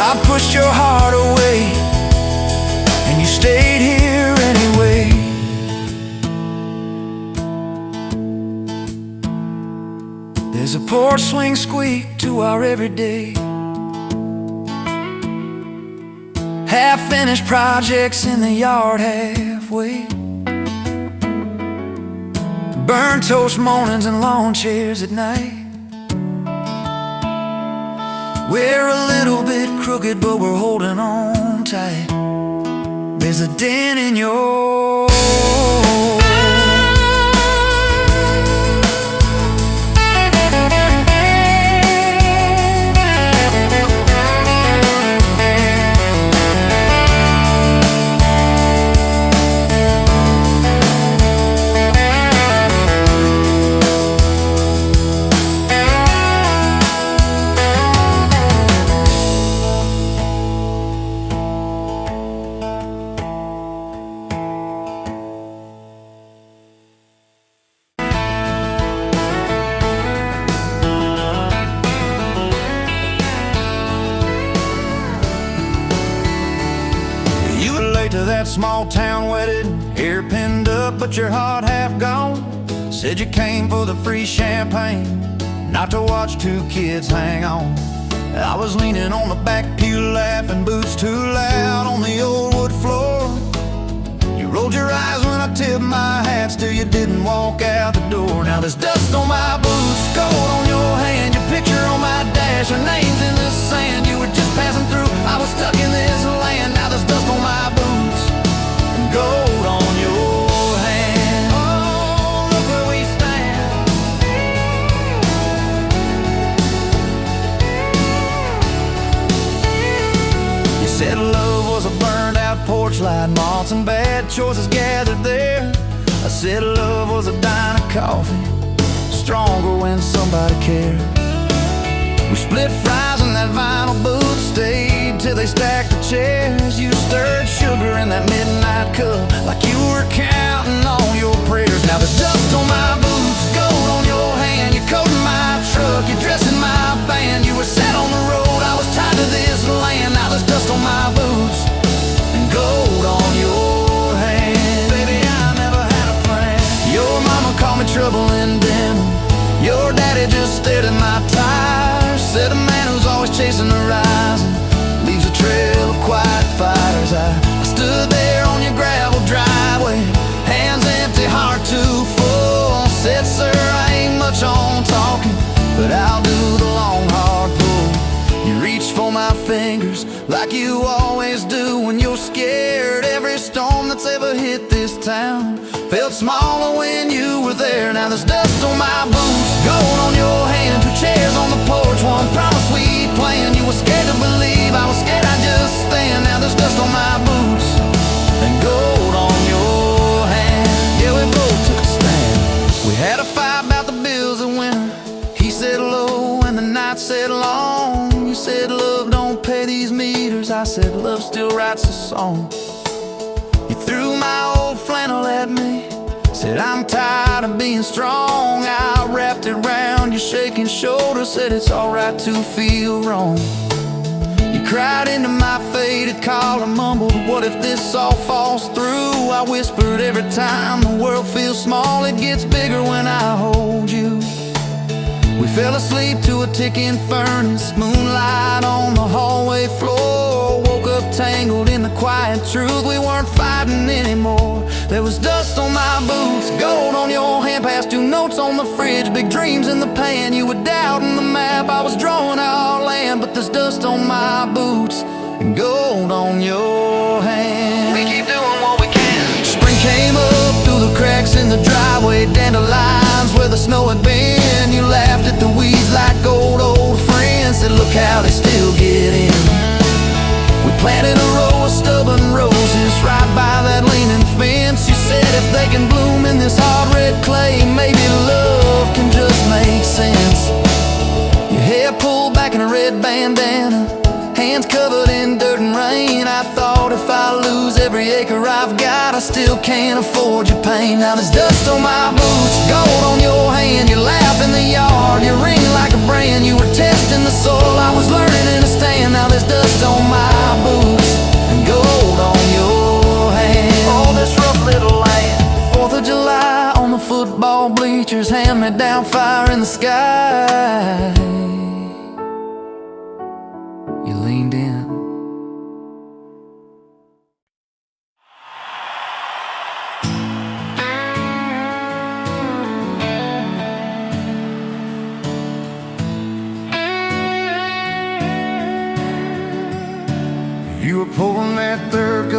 I pushed your heart away and you stayed here anyway. There's a porch swing squeak to our everyday. Half-finished projects in the yard halfway. Burnt toast mornings and lawn chairs at night. We're a little bit crooked, but we're holding on tight. There's a dent in your to that small town wedding, hair pinned up but your heart half gone. Said you came for the free champagne, not to watch two kids hang on. I was leaning on the back pew laughing, boots too loud on the old wood floor. You rolled your eyes when I tipped my hat, still you didn't walk out the door. Now there's dust on my boots, gold on your hand, your picture on my dash, your name's in the sand. You were just passing through, I was stuck in this land. Now there's dust on my boots, gold on your hand. Oh, look where we stand. You said love was a burned out porch light, moths and bad choices gathered there. I said love was a dime of coffee, stronger when somebody cared. We split fries in that vinyl booth, stayed till they stacked the chairs. You stirred sugar in that midnight cup like you were counting on your prayers. Now there's dust on my boots, gold on your hand, you're coating my truck, you're dressing my band. You were set on the road, I was tied to this land. Now there's dust on my boots and gold on your hand. Baby, I never had a plan. Your mama called me trouble in denim, your daddy just stared at my tires. Said a man who's always chasing the horizon leaves a trail of quiet fires. I stood there on your gravel driveway, hands empty, heart too full. Said, sir, I ain't much on talking, but I'll do the long hard pull. You reached for my fingers like you always do when you're scared. Every storm that's ever hit this town felt smaller when you were there. Now there's dust on my boots, gold on your hand, two chairs on the porch, one promise we planned. You were scared to believe, I was scared I'd just stand. Now there's dust on my boots and gold on your hand. Yeah, we both took a stand. We had a fight about the bills of winter. He said low and the night said long. You said love don't pay these meters, I said love still writes a song. You threw my old flannel at me, said I'm tired of being strong. I wrapped it round your shaking shoulder, said it's alright to feel wrong. You cried into my faded collar, mumbled, what if this all falls through? I whispered, every time the world feels small, it gets bigger when I hold you. We fell asleep to a ticking furnace, moonlight on the hallway floor. Woke up tangled in the quiet truth, we weren't fighting anymore. There was dust on my boots, gold on your hand, past two notes on the fridge, big dreams in the pan. You were doubting the map, I was drawing our land, but there's dust on my boots and gold on your hand. We keep doing what we can. Spring came up through the cracks in the driveway, dandelions where the snow had been. You laughed at the weeds like old friends, said look how they still get in. We planted a row of stubborn roses right by that leaning fence. You said if they can bloom in this hard red clay, maybe love can just make sense. Your hair pulled back in a red bandana, hands covered in dirt and rain. I thought if I lose every acre I've got, I still can't afford your pain. Now there's dust on my boots, gold on your hand, you laugh in the yard, you ring like a brand. You were testing the soil, I was learning in a stand. Now there's dust on my boots and gold on your hand. Oh, this rough little land. 4th of July on the football bleachers, hand-me-down fire in the sky. You leaned in,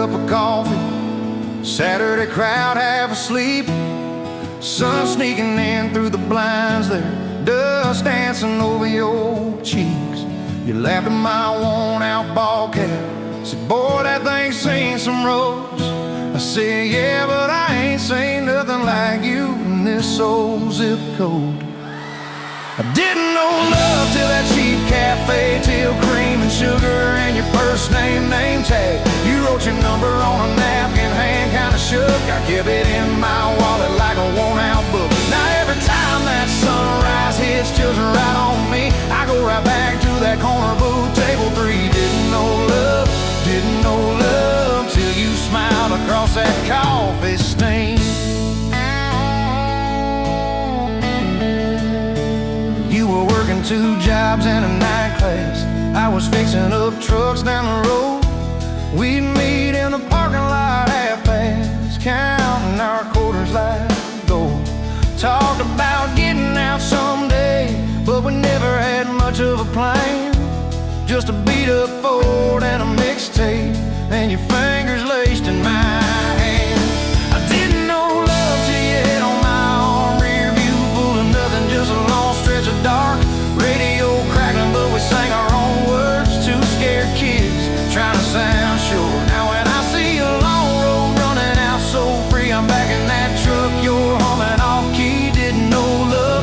cup of coffee. Saturday crowd half asleep. Sun sneaking in through the blinds there. Dust dancing over your cheeks. You laughed at my worn-out ball cap. Said, boy, that thing's seen some roads. I said, yeah, but I ain't seen nothing like you in this old zip code. I didn't know love till that cheap cafe, till cream and sugar and your first name tag. You wrote your number on a napkin, hand kinda shook. I kept it in my wallet like a worn-out book. Now every time that sunrise hits just right on me, I go right back to that corner booth, table 3. Didn't know love till you smiled across that coffee stain. You were working 2 jobs and a night class. I was fixing up trucks down the road. We'd meet in the parking lot half-past, counting our quarters like gold. Talked about getting out someday, but we never had much of a plan. Just a beat-up Ford and a mixtape, and your fingers laced in my hand. I didn't know love till you hit on my arm. Rear view full of nothing, just a long stretch of dark. Radio crackling, but we sang our own words. 2 scared kids trying to sound sure. Now when I see a long road running out so free, I'm back in that truck, you're humming off key. Didn't know love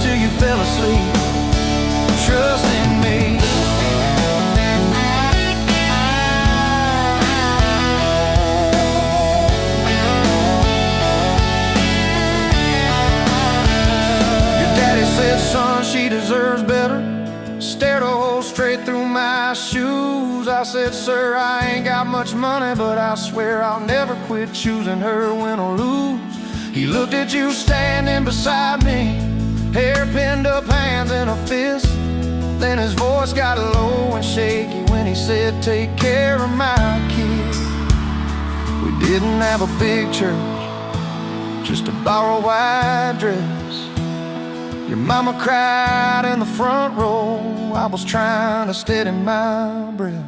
till you fell asleep. Trust in me. Your daddy said, son, she deserves better. Stared a hole straight through my shoes. I said, sir, I ain't got much money, but I swear I'll never quit choosing her, win or lose. He looked at you standing beside me, hair pinned up, hands in a fist. Then his voice got low and shaky when he said, take care of my kid. We didn't have a big church, just a borrowed white dress. Your mama cried in the front row. I was trying to steady my breath.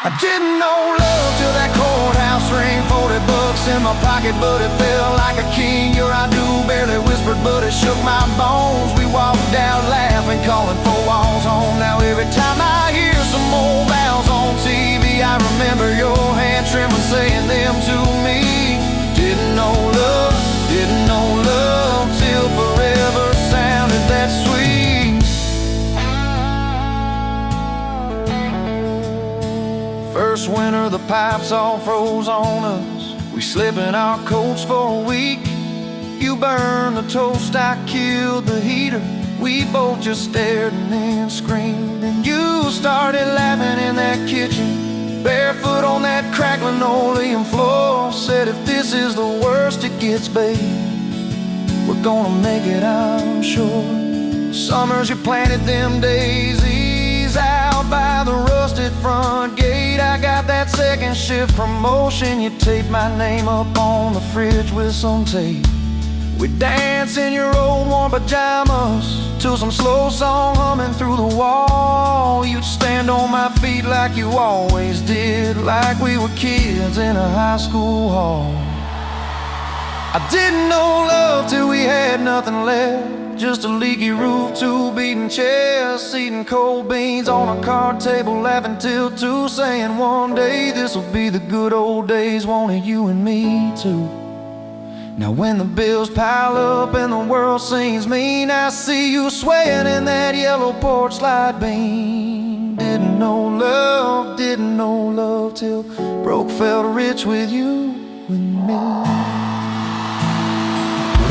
I didn't know love till that courthouse ring. 40 bucks in my pocket, but it felt like a king. Your I do barely whispered, but it shook my bones. We walked out laughing, calling 4 walls home. Now every time I hear some old vows on TV, I remember your hand trembling, saying them to me. Didn't know love till forever sounded that sweet. First winter, the pipes all froze on us. We slept in our coats for a week. You burned the toast, I killed the heater. We both just stared and then screamed. And you started laughing in that kitchen, barefoot on that cracked linoleum floor. Said, if this is the worst it gets, babe, we're gonna make it, I'm sure. Summers you planted them daisies out by the rusted front gate. I got that second shift promotion. You taped my name up on the fridge with some tape. We'd dance in your old warm pajamas to some slow song humming through the wall. You'd stand on my feet like you always did, like we were kids in a high school hall. I didn't know love till we had nothing left, just a leaky roof, 2 beating chests, eating cold beans on a card table, laughing till 2, saying one day this'll be the good old days, wanted you and me too. Now when the bills pile up and the world seems mean, I see you swaying in that yellow porch light beam. Didn't know love till broke felt rich with you and me.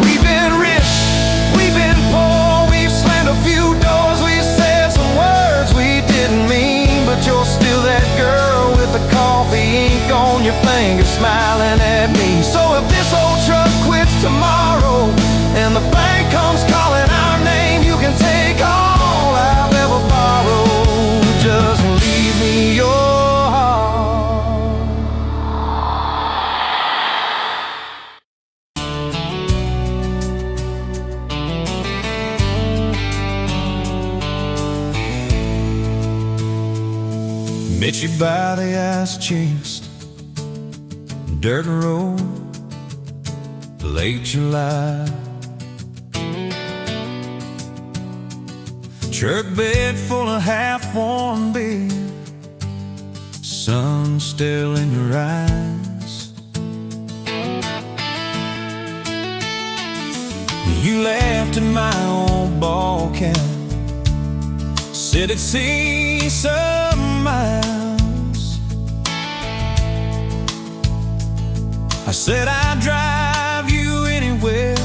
We've been rich, we've been poor, we've slammed a few doors, we've said some words we didn't mean, but you're still that girl with the coffee ink on your finger smiling at me. So if this old truck quits tomorrow and the bank comes calling our name, you can take all I've ever borrowed, just leave me your heart. Met you by the ice chest, dirt road, late July. Truck bed full of half-warm beer, sun still in your eyes. You laughed at my old ball cap, said it'd see some miles. I said I'd drive you anywhere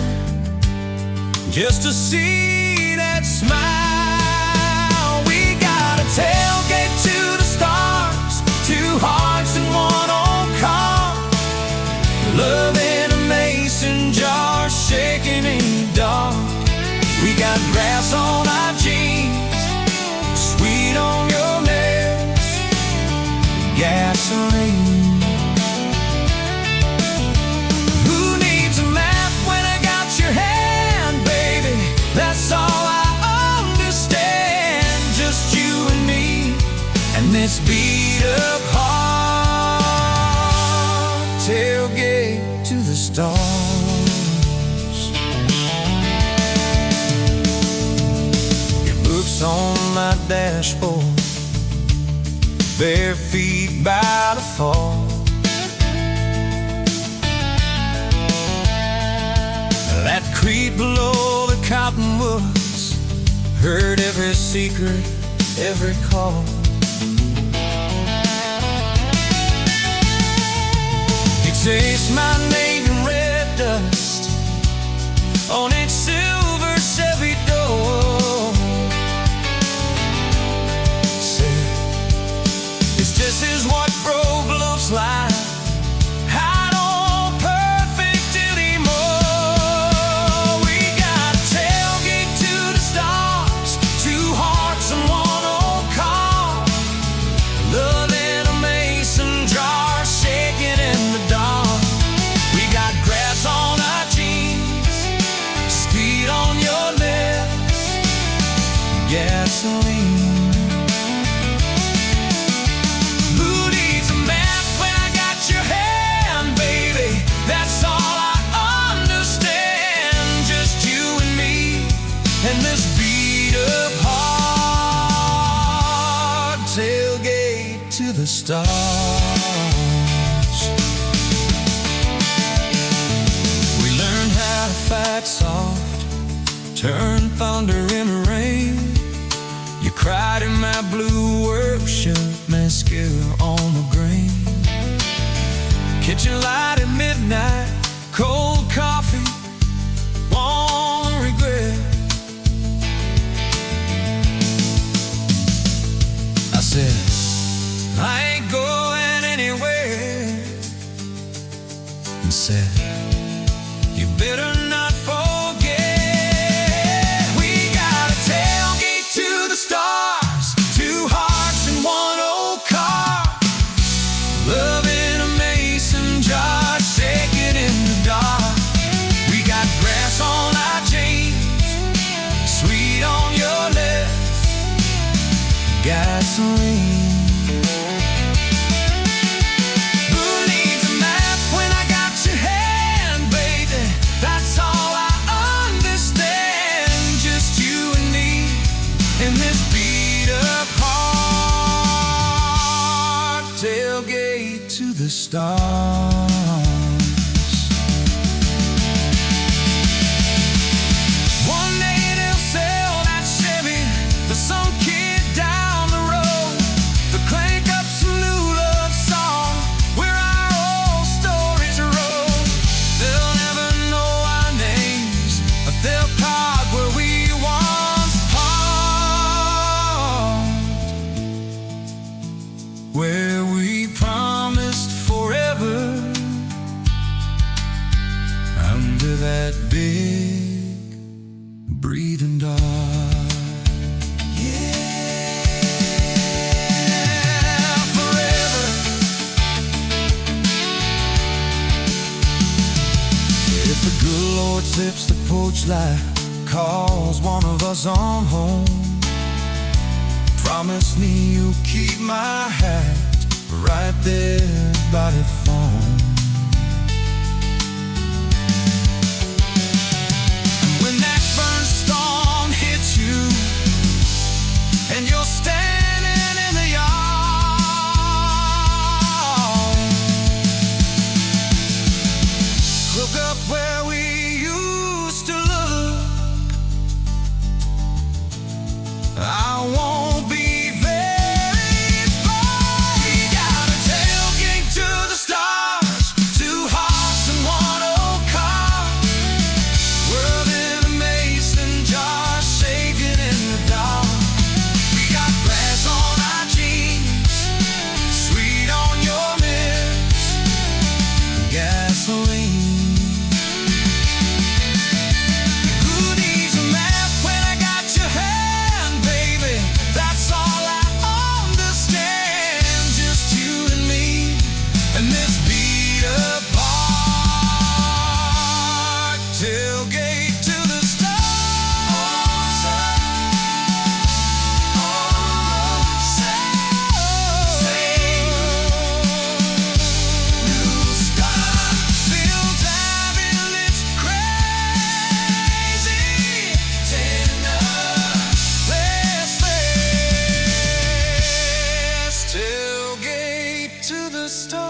just to see that smile. We got a tailgate to the stars, two hearts in one old car, love in a mason jar, shaking in the dark. We got grass on our jeans, sweet on your lips, gasoline. Who needs a map when I got your hand, baby? That's all I understand. Just you and me, and this beat up heart, tailgate to the stars. On my dashboard, bare feet by the fall. That creek below the cottonwoods, heard every secret, every call. He tastes my name in red dust on its silver Chevy door. This is what broke looks like. I don't perfect anymore. We got a tailgate to the stars, two hearts and one old car, love in a mason jar, shaking in the dark. We got grass on our jeans, speed on your lips, gasoline. That's all I understand. Just you and me, and this beat up heart, tailgate to the stars. We learned how to fight soft, turn thunder into rain. You cried in my blue work shirt, mascara on the grain. Kitchen light at midnight, cold coffee, won't regret. I said, I ain't going anywhere. And said, you better not forget. We got a tailgate to the stars, two hearts in one old car, love in a mason jar, shaking in the dark. We got grass on our jeans, sweet on your lips, gasoline. Who needs a map when I got your hand, baby? That's all I understand. Just you and me, in this beat up heart, tailgate to the stars. One day they'll sell that Chevy to some kid down the road to crank up some new love song where our old stories roll. They'll never know our names, but they'll park where we once parked, where we promised forever under that big breathing dog. Yeah, forever. If the good Lord sips the porch light, calls one of us on home, promise me you'll keep my hat by the phone. When that burn storm hits you and you're standing in the yard, look up where we used to look. I won't be very far. We got a tailgate to the stars, two hearts and one old car. World in a mason jar, shaking in the dark. We got glass on our jeans, sweet on your lips, gasoline. Tailgate to the stars. New stars. Feel diving, it's crazy. Tender, restless. Tailgate to the stars.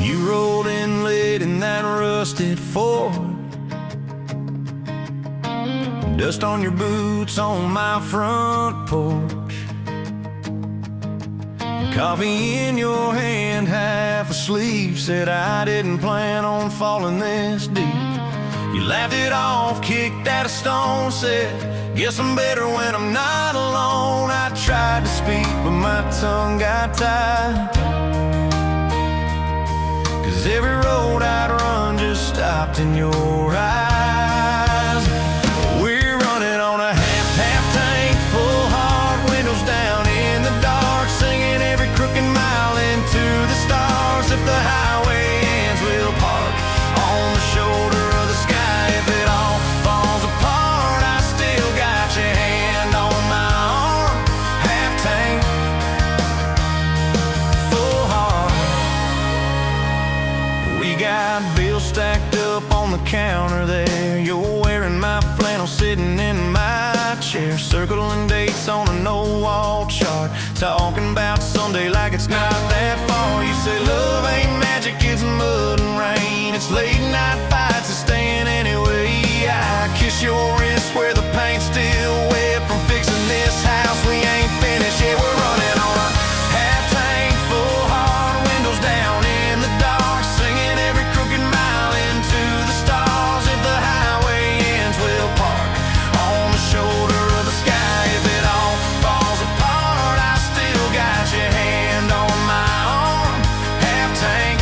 You rolled in late in that rusted Ford, dust on your boots on my front porch, coffee in your hand, half asleep. Said I didn't plan on falling this deep. You laughed it off, kicked at a stone, said, guess I'm better when I'm not alone. I tried to speak, but my tongue got tied, 'cause every road I'd run just stopped in your eyes. We're running on a half tank, full hard, windows down in the dark, singing every crooked mile into the stars. If the highway ends, we'll park on the shoulder of the sky. If it all falls apart, I still got your hand on my arm. Half tank, full heart. We got bills stacked up on the counter there. You're wearing my flannel, sitting in my chair, circling dates on a no-wall chart, talking about Sunday like it's not that far. You say love ain't magic, it's mud and rain. It's late night fights and staying anyway. I kiss your wrist where the paint's still wet from fixing this house. We ain't finished yet. We're running on a half tank, full hard, windows down in the dark, singing every crooked mile into the stars. If the highway ends, we'll park on the shoulder of the sky. If it all falls apart, I still got your hand on my arm. Half tank,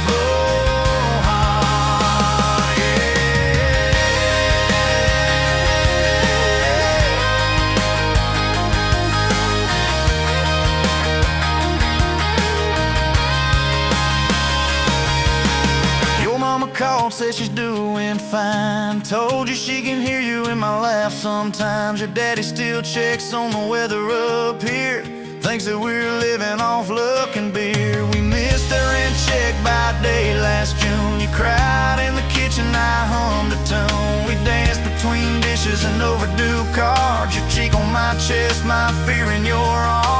full heart, yeah. Your mama called, said she's doing fine. Told you she can hear you in my laugh sometimes. Your daddy still checks on the weather up here, thinks that we're living off luck and beer. We missed the rent check by day last June. You cried in the kitchen, I hummed a tune. We danced between dishes and overdue cards. Your cheek on my chest, my fear in your arms.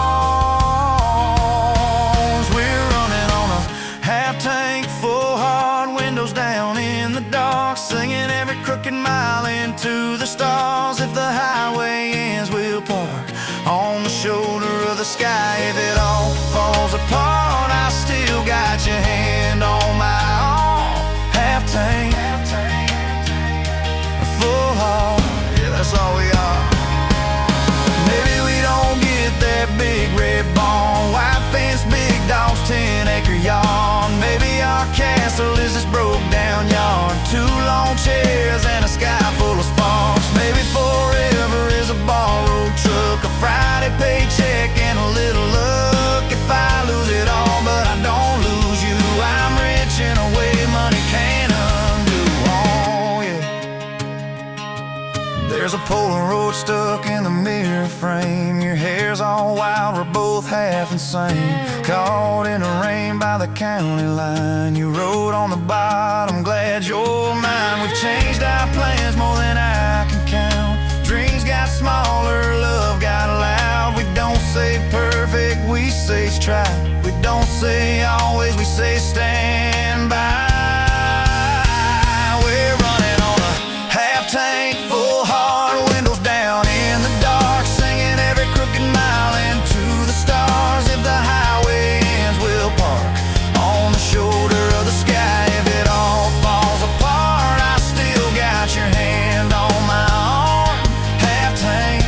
We're running on a half tank, full hard, windows down in the dark, singing every crooked mile into the stars. If the highway ends, we'll park on the shoulder of the sky. If it all falls apart, I still got your hand on my arm. Half tank, full heart, yeah, that's all we are. Maybe we don't get that big red barn. Why your yard. Maybe our castle is this broke down yard. Two long chairs and a sky full of sparks. Maybe forever is a borrowed truck, a Friday paycheck and a little luck. If I lose it all but I don't lose you, I'm rich in a way money can't undo. Oh yeah. There's a Polaroid stuck in the mirror frame. Your hair's all wild, we're both half insane. Caught in the rain by the county line. You wrote on the bottom, glad you're mine. We've changed our plans more than I can count. Dreams got smaller, love got loud. We don't say perfect, we say try. We don't say always, we say stand by. We're running on a half tank, full heart, windows down in the dark, singing every crooked mile into the stars. If the highway ends, we'll park on the shoulder of the sky. If it all falls apart, I still got your hand on my arm. Half tank,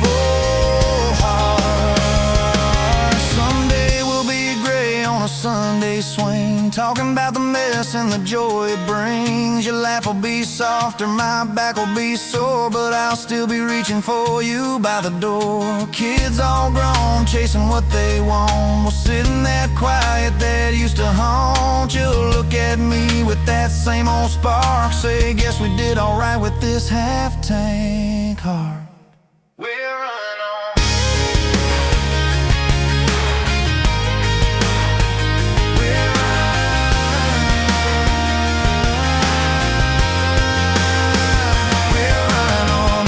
full heart. Someday we'll be gray on a Sunday swing, talking about the mess and the joy it brings. Your laugh will be softer, my back will be sore, but I'll still be reaching for you by the door. Kids all grown, chasing what they want. We'll sit in that quiet that used to haunt. You'll look at me with that same old spark, say, guess we did alright with this half-tank heart. We're running on. We're running on.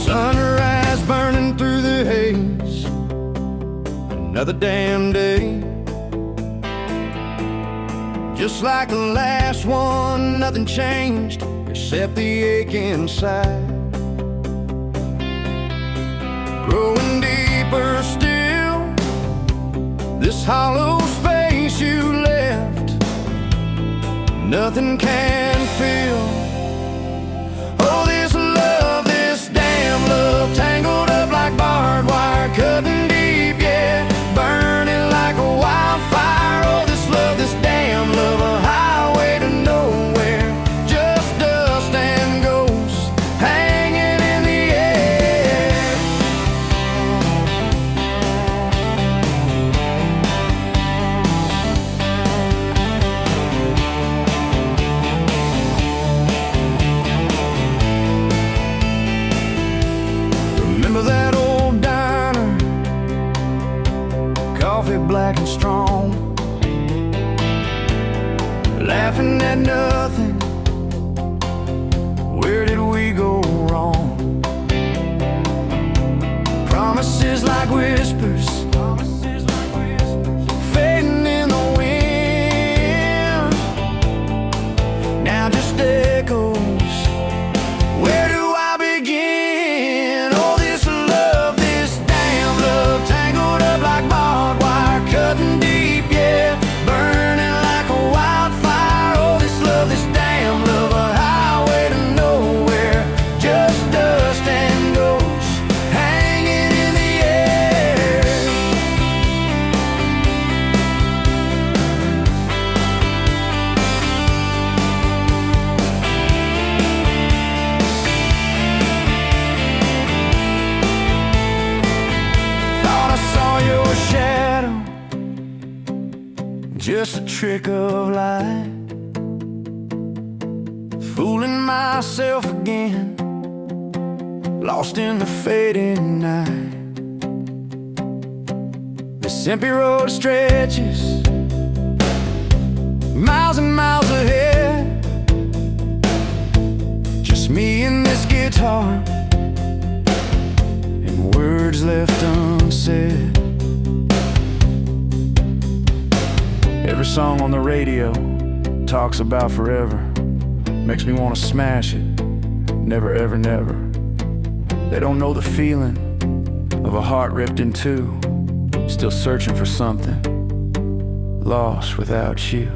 Sunrise burning through the haze, another damn day. Just like the last one, nothing changed except the ache inside. Growing deeper still, this hollow space you left, nothing can fill. Oh, this love, this damn love, tangled up like barbed wire, cutting deep, yeah, burning like a wildfire. Oh, this love, this damn love, a highway to nowhere, just dust and ghosts hanging in the air. Remember that old diner, coffee black and strong, laughing at nothing. Where did we go wrong? Promises like whispers, fading in the wind, now just echoes. Where do I begin? Oh, this love, this damn love, tangled up like barbed wire, cutting deep, yeah, burning like a wildfire. Oh, this love, this damn love, a highway to nowhere, just dust and ghosts hanging in the air. Thought I saw your shadow, just a trick of light, fooling myself again, lost in the fading night. This empty road stretches miles and miles ahead, Every song on the radio talks about forever. Makes me wanna smash it. Never, ever, never. They don't know the feeling of a heart ripped in two, still searching for something, lost without you.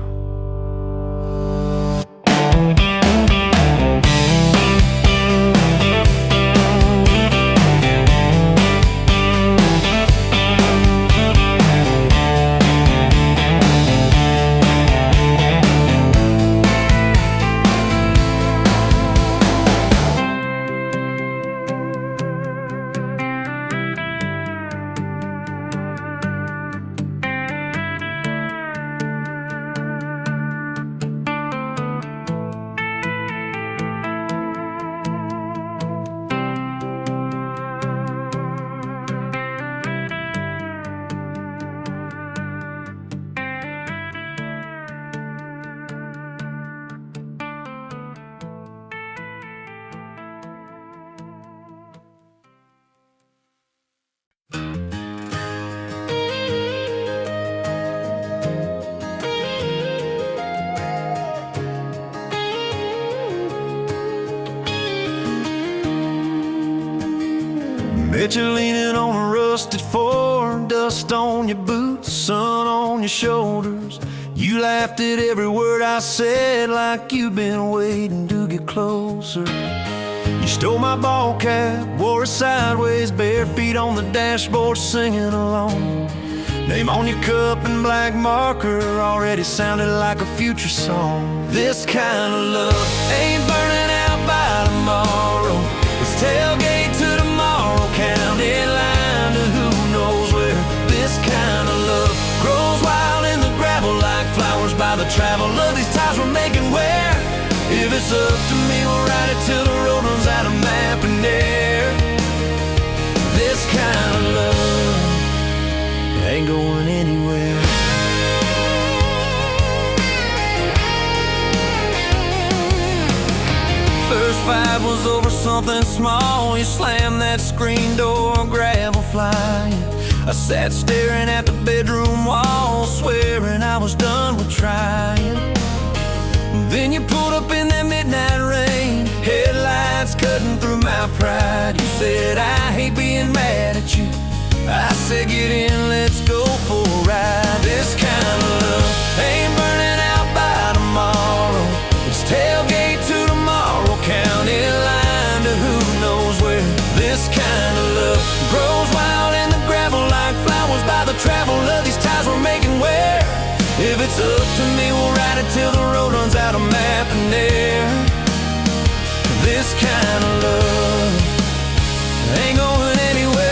Bet you're leaning on a rusted Ford, dust on your boots, sun on your shoulders. You laughed at every word I said like you've been waiting to get closer. You stole my ball cap, wore it sideways, bare feet on the dashboard singing along. Name on your cup in black marker already sounded like a future song. This kind of love ain't burning out by tomorrow. It's tailgate to tomorrow, county line to who knows where. This kind of love grows wild in the gravel like flowers by the travel of these ties we're making where. If it's up to me, we'll ride it till the road runs out of map and air. This kind of love ain't going anywhere. First fight was over something small. You slammed that screen door, gravel flying. I sat staring at the bedroom wall, swearing I was done with trying. Then you pulled up in that midnight rain, headlights cutting through my pride. You said, I hate being mad at you. I said, get in, let's go for a ride. This kind of love ain't burning out by tomorrow. It's tailgate to tomorrow, county line to who knows where. This kind of love grows wild in the gravel like flowers by the travel of these ties we're making where. If it's up to me, we'll ride it till the road runs out of map and air. This kind of love ain't going anywhere.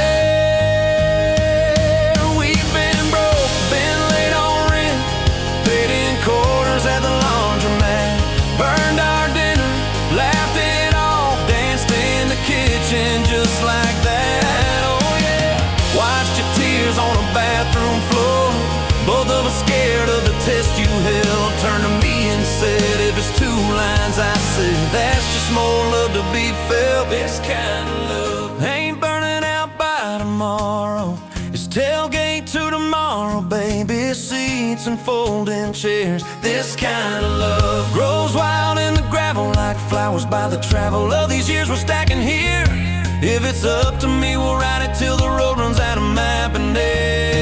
We've been broke, been late on rent, paid in quarters at the laundromat, burned our dinner, laughed it off, danced in the kitchen just like that. Oh yeah, watched your tears on a bathroom floor. Both of us scared of the test you held. Turned to me and said, if it's two lines I said, that's just more love to be felt. This kind of love ain't burning out by tomorrow. It's tailgate to tomorrow, baby seats and folding chairs. This kind of love grows wild in the gravel like flowers by the travel of these years we're stacking here. If it's up to me, we'll ride it till the road runs out of map and air.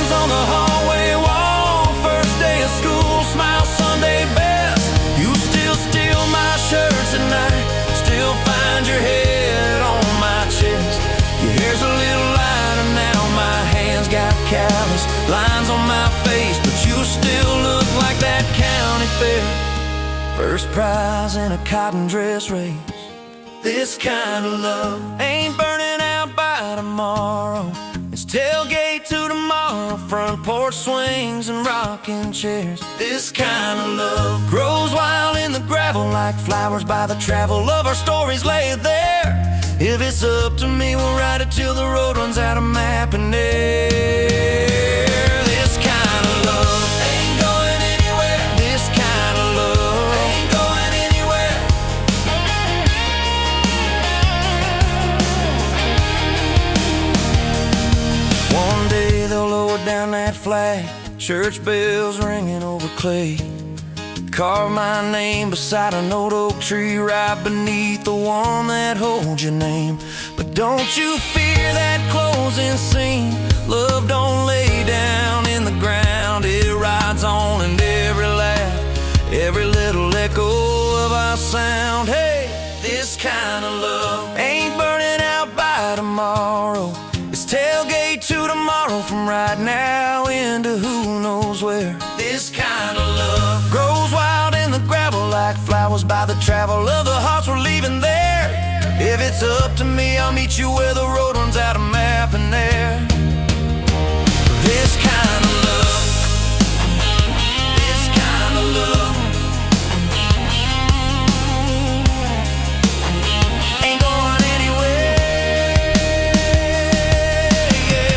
On the hallway wall, first day of school, smile Sunday best. You still steal my shirts at night, still find your head on my chest. Your hair's a little lighter now, my hands got callous lines on my face, but you still look like that county fair. First prize in a cotton dress race. This kind of love ain't burning out by tomorrow. It's tailgate to tomorrow, front porch swings and rocking chairs. This kind of love grows wild in the gravel like flowers by the travel of our stories laid there. If it's up to me, we'll ride it till the road runs out of map and air. This kind of love ain't going anywhere. This kind of love ain't going anywhere. that flag, church bells ringing over clay. Carve my name beside an old oak tree, right beneath the one that holds your name. But don't you fear that closing scene. Love don't lay down in the ground. It rides on in every laugh, every little echo of our sound. Hey, this kind of love ain't burning out by tomorrow. It's tailgate to tomorrow, from right now into who knows where. This kind of love grows wild in the gravel, like flowers by the travel of the hearts we're leaving there. If it's up to me, I'll meet you where the road runs out of map and air. This kind of love, this kind of love ain't going anywhere, yeah.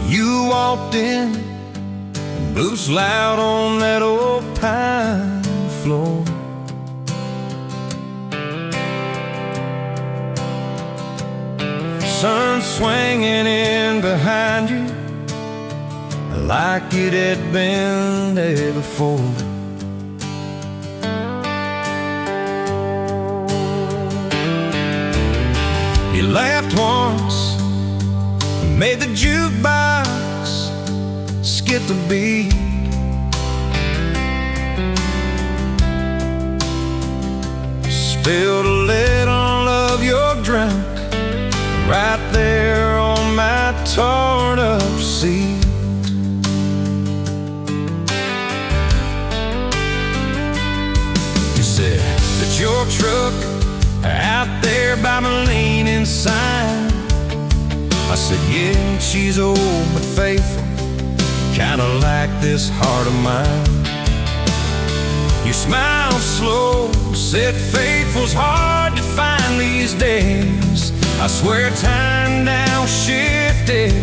You walked in, boots loud on that old pine floor. Sun swinging in behind you, like it had been there before. You laughed once, made the jukebox skip the beat. Spilled a little of your drink right there on my torn up seat. You said that your truck out there by my leaning sign. I said, yeah, she's old but faithful, kinda like this heart of mine. You smiled slow, said faithful's hard to find these days. I swear time now shifted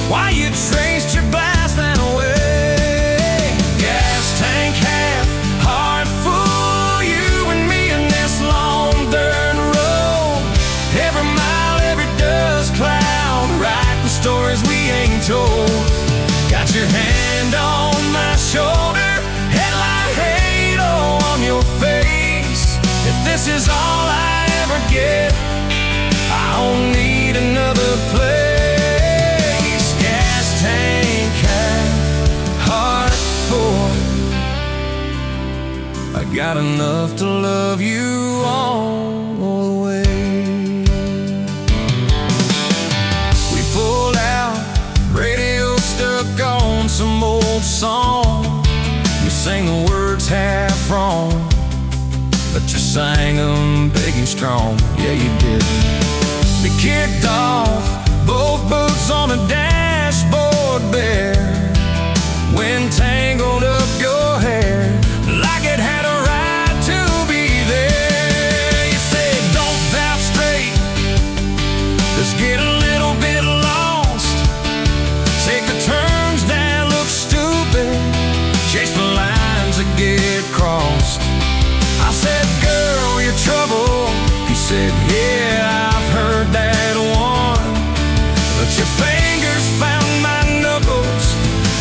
while you traced your glass that away. Gas tank half, heart full, you and me in this long dirt road. Every mile, every dust cloud, writing stories we ain't told. Got your hand on my shoulder, headlight halo on your face. If this is all I ever get, I don't need another place. Gas tank half, heart full. I got enough to love you all the way. We pulled out, radio stuck on some old song. You sang the words half wrong, but you sang them big and strong. Yeah, you did. We kicked off, both boots on the dashboard bare. Wind tangled up your hair like it had a right to be there. You said, don't valve straight, let's get a little bit lost. Take the turns that look stupid, chase the lines that get crossed. I said, girl, you're trouble. He said, yeah, I've heard that one. But your fingers found my knuckles,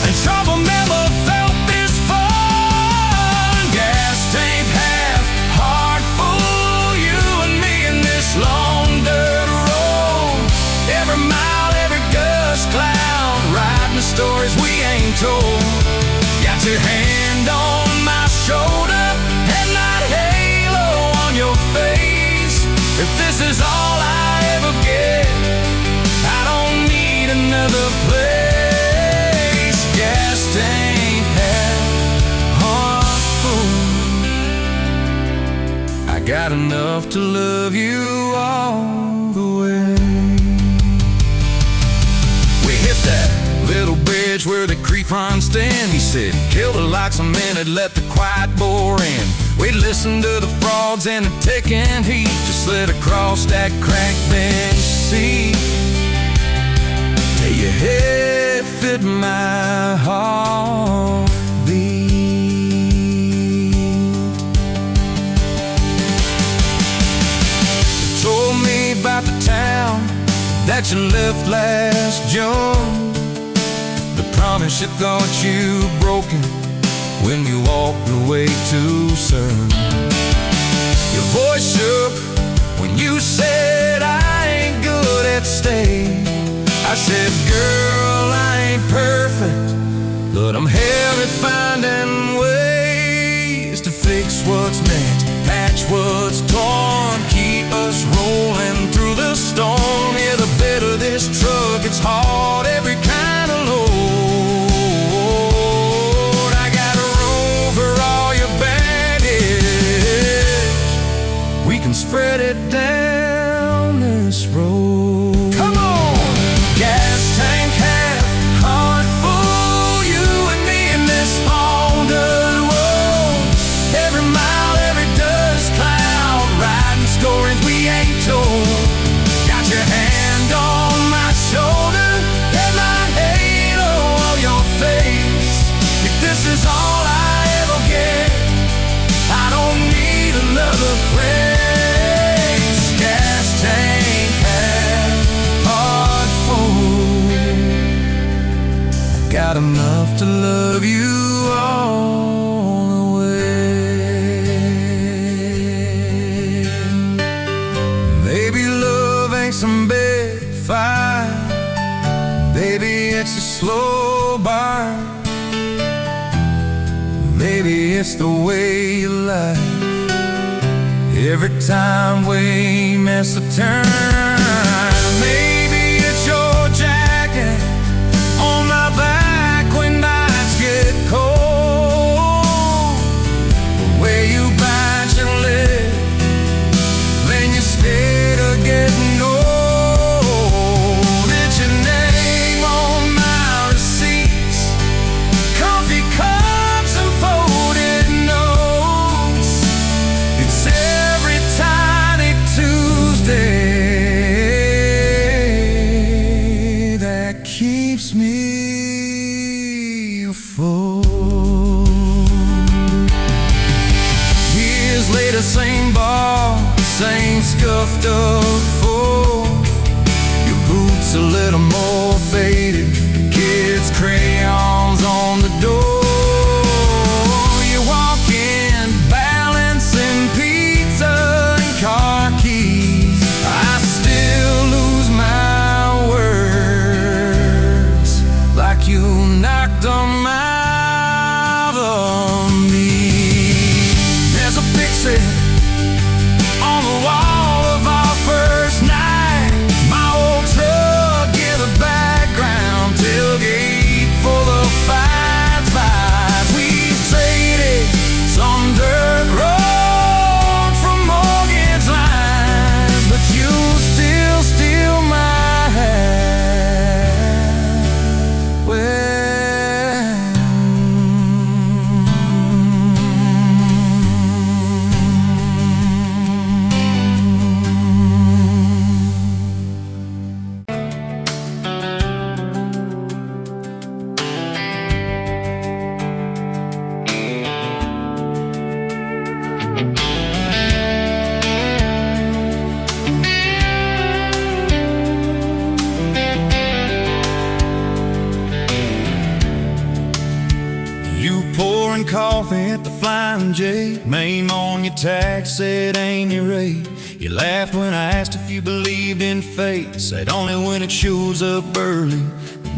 and trouble never felt this fun. Gas tank half, heart full, you and me in this long dirt road. Every mile, every gust cloud, writing the stories we ain't told. Got your hand on my shoulder, headlight halo on your face. If this is all I ever get, I don't need another place. Gas tank half, heart full. I got enough to love you all the way. We hit that little bridge where the creek runs stand. He said, kill the lights a minute, let the quiet bore in. We'd listen to the frogs and the ticking heat, just slid across that cracked bench seat. Till your head fit my heartbeat. You told me about the town that you left last June, the promise you thought you broken when you walked away too soon. Your voice shook when you said, I ain't good at staying. I said, girl, I ain't perfect, but I'm hell at finding ways to fix what's meant, patch what's torn, keep us rolling through the storm. Yeah, the bed of this truck, it's hard, every kind of load. I got room for all your baggage. We can spread it down this road. Come on! Gas tank half, heart full, you and me in this haunted world. Every mile, every dust cloud, riding stories we ain't told. Got your hand on my shoulder and my halo of your face. If this is all I ever get, I don't need another place. Gas tank half, heart full, got enough to love you all the way. Baby, love ain't some big fight. Baby, it's a slow burn. Baby, it's the way you life. Every time we miss a turn. Maybe it's your jacket on my back when nights get cold. The way you bite your lip when you're scared of getting old. It's your name on my receipts, coffee cups and folded notes. It's every tiny Tuesday that keeps me afloat. Years later, same bar, same scuffed up floor. Your boots a little more faded, kids' crayons on the door. You walk in, balancing pizza and car keys. I still lose my words, like you knocked them out of me. There's a picture on the wall of our first night. My old truck in the background, tailgate full of fights. We traded some dirt road for mortgage lines, but you still steal my heart. Well, you pouring coffee at the Flying J, name on your tax said ain't your rate. You laughed when I asked if you believed in fate, said only when it shows up early,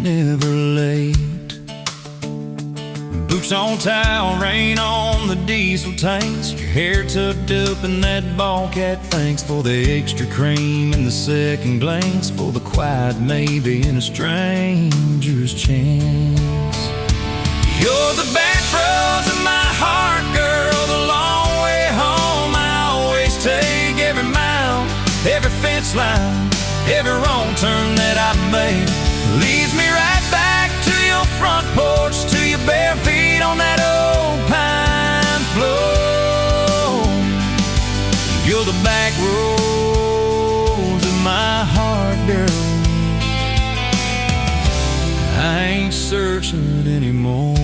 never late. Boots on towel, rain on the diesel tanks, your hair tucked up in that ball cat. Thanks for the extra cream and the second glance, for the quiet maybe in a stranger's chance. You're the back roads of my heart, girl, the long way home I always take. should anymore.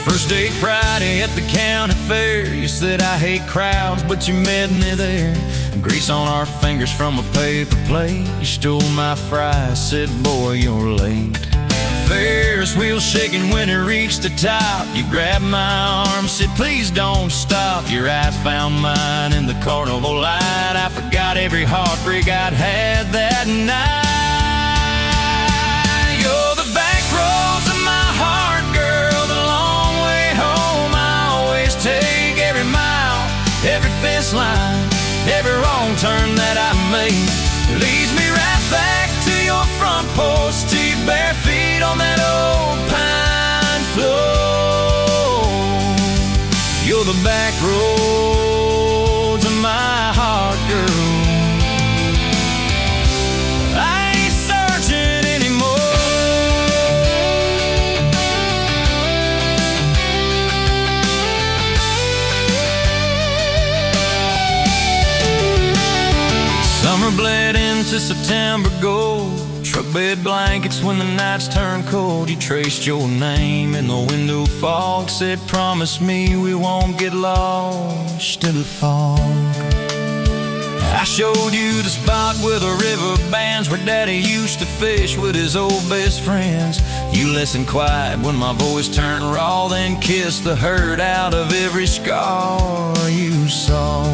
First date Friday at the county fair. You said I hate crowds, but you met me there. Grease on our fingers from a paper plate. You stole my fries, said boy you're late. Ferris wheel shaking when it reached the top. You grabbed my arm, said please don't stop. Your eyes found mine in the carnival light. I forgot every heartbreak I'd had that night. You're the back roads of my heart, girl, the long way home. I always take every mile, every fence line, every wrong turn that I made. It leads me right back to your front porch, to your bare feet on that old pine floor. You're the back roads of my heart, girl. I ain't searching anymore. Summer bled into September gold. Truck bed blankets when the nights turn cold. You traced your name in the window fog. Said promise me we won't get lost in the fog. I showed you the spot where the river bands, where Daddy used to fish with his old best friends. You listened quiet when my voice turned raw, then kissed the hurt out of every scar you saw.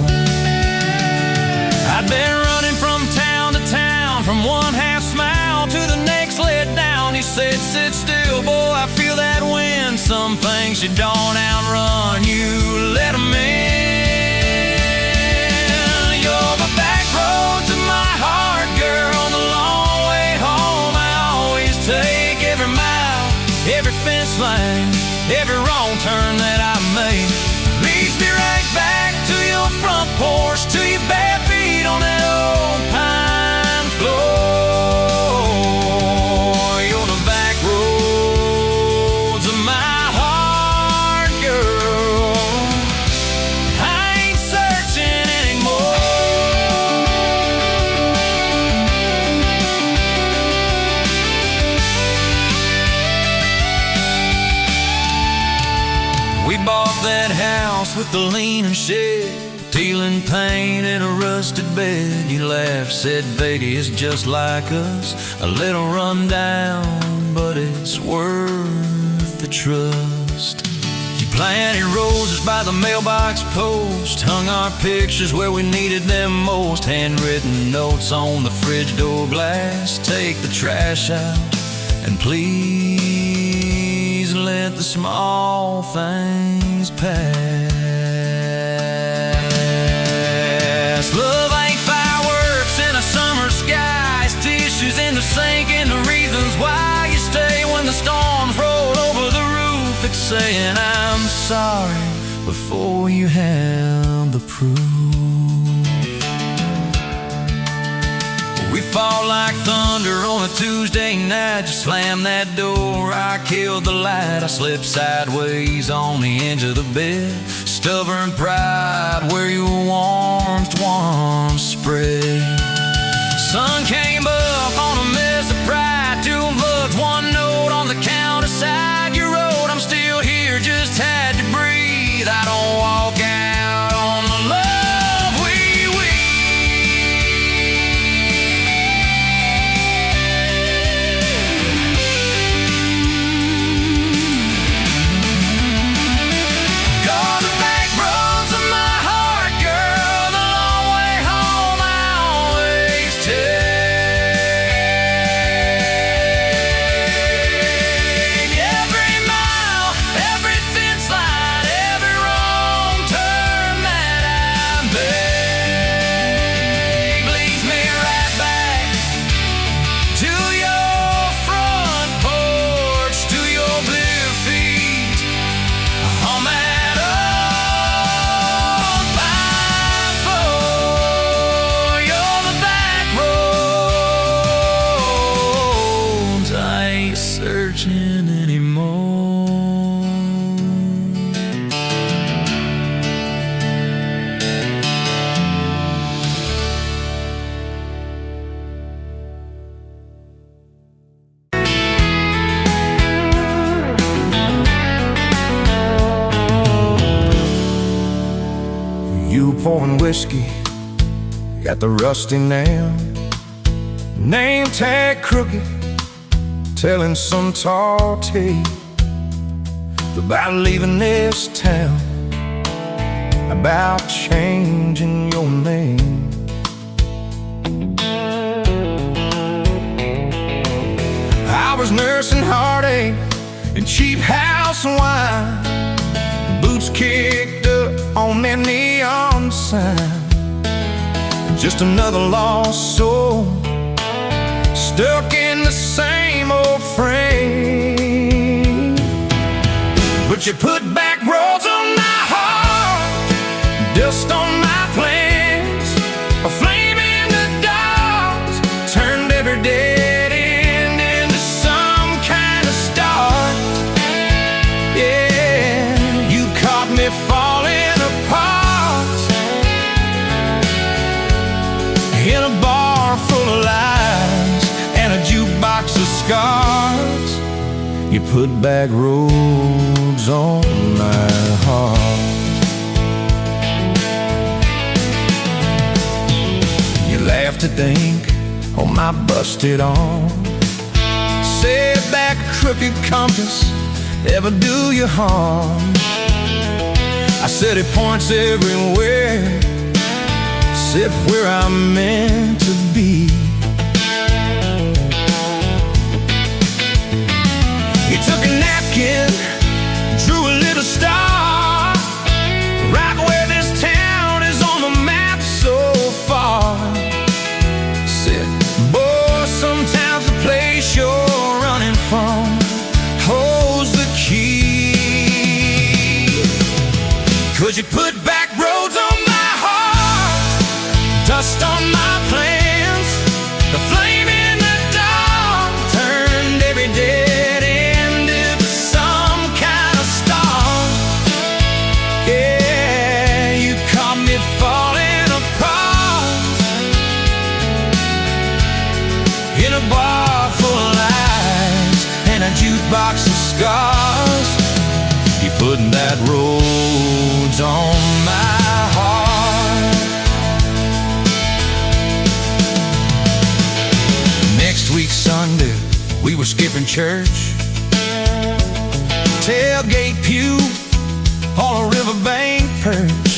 I'd been running from town to town, from one half smile to the next let down. You said sit still, boy, I feel that wind. Some things you don't outrun, you let 'em in. You're the back roads of my heart, girl, the long way home. I always take every mile, every fence line, every wrong turn that I made. Leads me right back to your front porch, to your bare feet on that old pine floor. You're the back roads of my heart, girl. I ain't searching anymore. We bought that house with the leaning shed, peeling paint in a rusted bed. You laughed, said baby, it's just like us, a little run down, but it's worth the trust. You planted roses by the mailbox post, hung our pictures where we needed them most. Handwritten notes on the fridge door glass, take the trash out and please let the small things pass. Love ain't fireworks in a summer sky, it's tissues in the sink and the reasons why you stay when the storms roll over the roof. It's saying I'm sorry before you have the proof. We fall like thunder on a Tuesday night. You slam that door, I killed the light. I slipped sideways on the edge of the bed. Stubborn pride where your warmth once spread. Sun came up on a mess of pride. 2 bucks, 1 note on the counter side. You wrote, I'm still here, just had to breathe. I don't walk out on the love we You're the back roads of my heart, girl, the long way home I always take. pouring whiskey at the rusty nail. Name tag crooked, telling some tall tale about leaving this town, about changing your name. I was nursing heartache and cheap house wine, boots kicked up on that neon sign. Just another lost soul, stuck in the same old frame. But you put back roads on my heart, dust on my plans, a flame in the dark, turned every dead end into some kind of start. Yeah, you caught me falling apart in a bar full of lies and a jukebox of scars. You put back roads on my heart. You laughed to think on my busted arm, said back a crooked compass ever do you harm. I said it points everywhere, said where I'm meant to be. You took a napkin, drew a little star, right where this town is on the map so far. Said, boy, sometimes the place you're running from holds the key. 'Cause you put back roads on my heart, dust on my plans, the flame in the dark turned every dead end into some kind of star. Yeah, you caught me falling apart in a bar full of lies and a jukebox of scars. You putting that roads on my heart. Next week Sunday, we were skipping church, tailgate pew on a riverbank perch,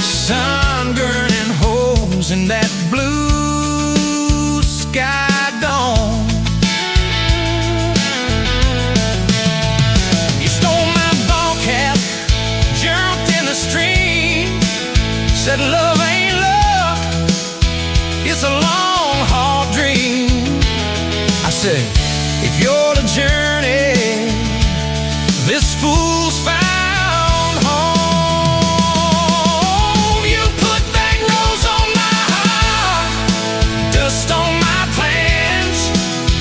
sun burning holes in that blue sky dome. You stole my ball cap, jumped in the stream, said love ain't love, it's a long haul dream. I said, if you're the journey, this fool's found home. You put back roads on my heart, dust on my plans,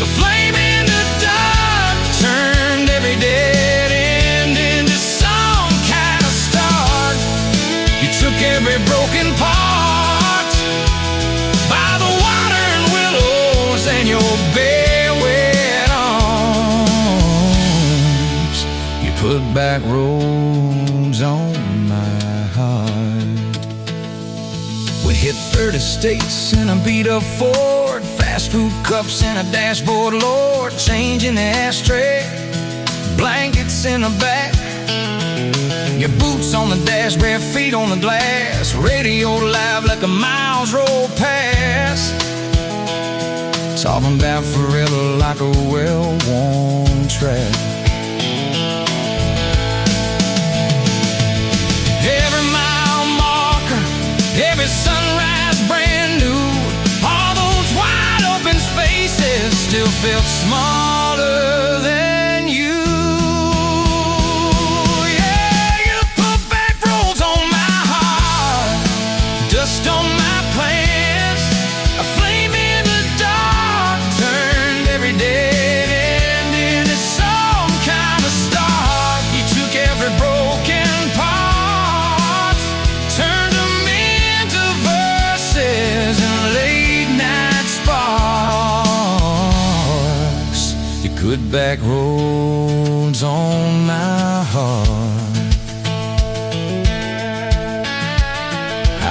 the flame in the dark turned every dead end into some kind of start. You took every broken part by the water and willows and your bare wet arms. You put back roads on my heart. We hit 30 states in a beat-up Ford, fast food cups in a dashboard, Lord, change in the ashtray, blankets in the back, your boots on the dash, bare feet on the glass, radio live like a miles roll past, talking about forever like a well-worn track. Every mile marker, every sunrise brand new, all those wide open spaces still felt smaller than you. Yeah, you put back roads on my heart, dust on my plans, a flame in the dark turned every dead end into some kind of start. You took every broken part, turned them into verses and late night sparks. You put back roads on my heart.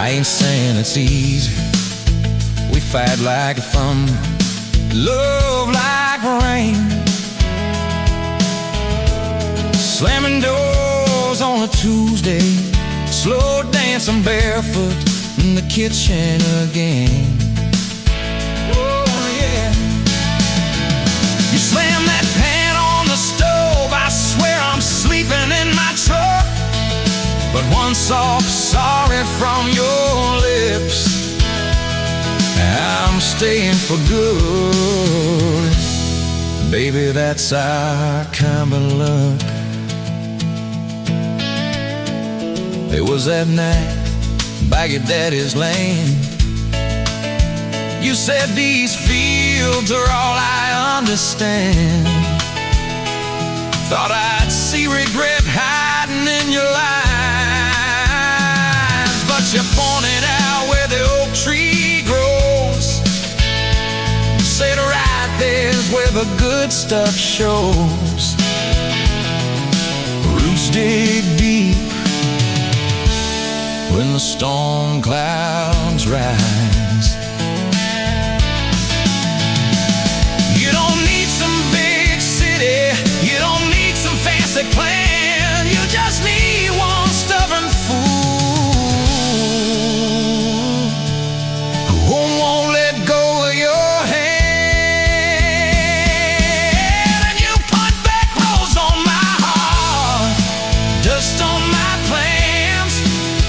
I ain't saying it's easy. We fight like a thunder, love like rain, slamming doors on a Tuesday, slow dancing barefoot in the kitchen again. Oh yeah. You slam that pan on the stove, I swear I'm sleeping in my truck. But one soft sorry from your lips, I'm staying for good. Baby, that's our kind of luck. It was that night by your daddy's land. You said these fields are all I understand. Thought I'd see regret hiding in your eyes, but you pointed out where the oak tree grows. Said right there's where the good stuff shows. Roots dig deep when the storm clouds rise. You don't need some big city, you don't need some fancy plan. You just need one stubborn fool who won't let go of your hand. And you put back roads on my heart, dust on my plans,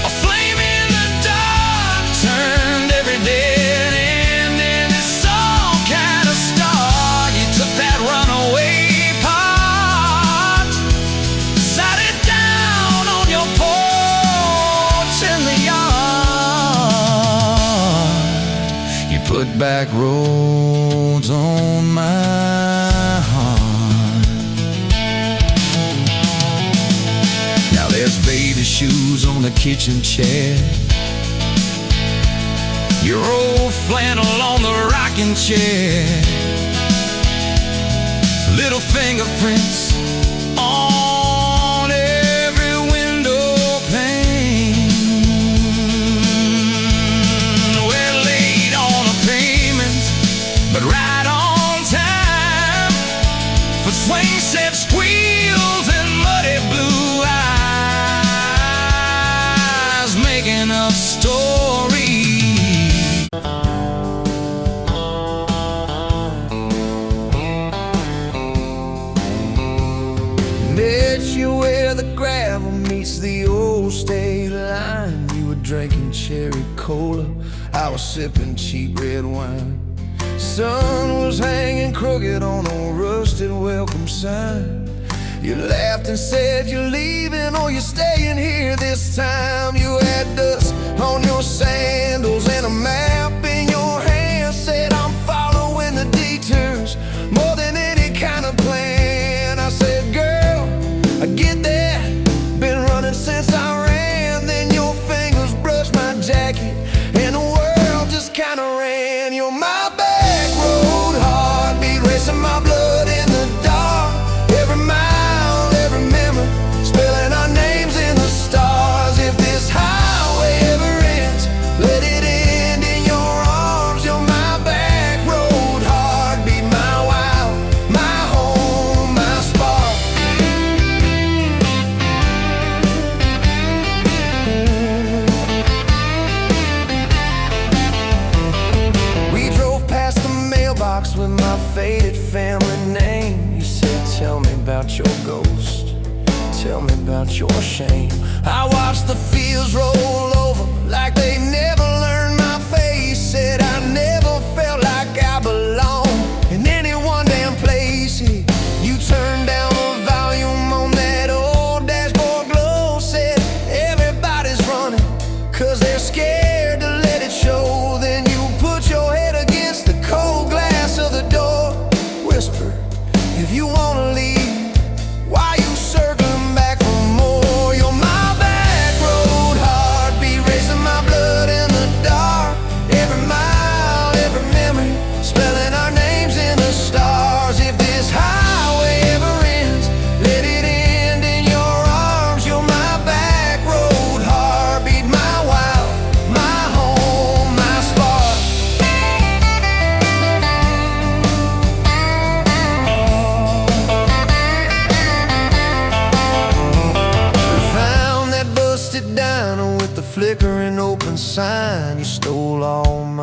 a flame in the dark turned every dead end into some kind of star. You took that runaway part, sat it down on your porch in the yard. You put back roads on my heart. Now there's baby shoes on the kitchen chair, your old flannel on the rocking chair, little fingerprints on every window pane. We're late on a payment, but right on time for swing set squeals and muddy blue eyes, making up stories. Met you where the gravel meets the old state line. You were drinking cherry cola, I was sipping cheap red wine. Sun was hanging crooked on a rusted welcome sign. You laughed and said you're leaving or you're staying here this time. You had dust on your sandals and a map in your hand. Said I'm following the detours more than any kind of plan. I said, girl, I get that, been running since I ran. Then your fingers brushed my jacket and the world just kinda ran. You're my back road heartbeat, racing my blood in the dark. Every mile, every memory, spelling our names in the stars. If this highway ever ends, let it end in your arms. You're my back road heartbeat, my wild, my home, my spark. We drove past the mailbox with my faded family name. You said, tell me about your ghost, tell me about your shame. I watched the fields roll over like they never learned my face. Said I never felt like I belonged in any one damn place. You turned down the volume on that old dashboard glow. Said everybody's running 'cause they're scared to let it show. Then you put your head against the cold glass of the door, whisper, if you wanna leave, why you circling back for more? You're my back road heartbeat, racing my blood in the dark. Every mile,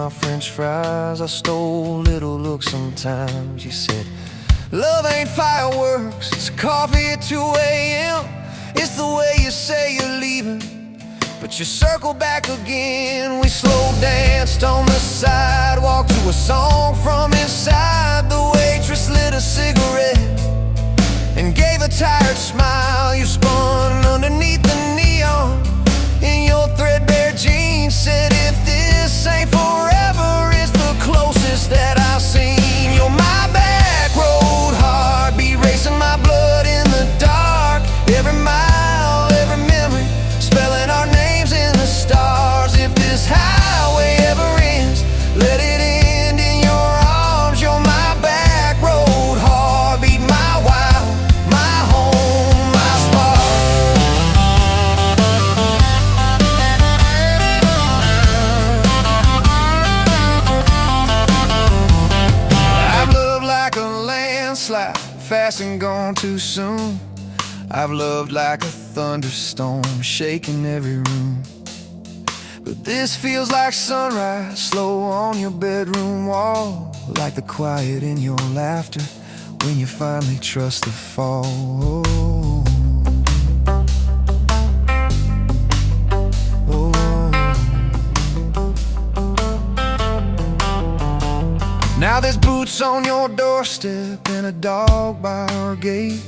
my french fries. I stole little looks sometimes. You said, love ain't fireworks, it's coffee at 2 a.m. It's the way you say you're leaving, but you circle back again. We slow danced on the sidewalk to a song from inside. The waitress lit a cigarette and gave a tired smile. You spun underneath the neon in your threadbare jeans. Said, if this ain't forever, it's the closest that I've seen. You're my back road heartbeat, racing my blood in the dark. Every mile, every memory, spelling our names in the stars. If this highway ever ends, let it end in your arms. You're my back road heartbeat, my wild, my home, my spark. I've loved like a landslide, fast and gone too soon. I've loved like a thunderstorm, shaking every room. But this feels like sunrise, slow on your bedroom wall, like the quiet in your laughter when you finally trust the fall. Now there's boots on your doorstep and a dog by our gate.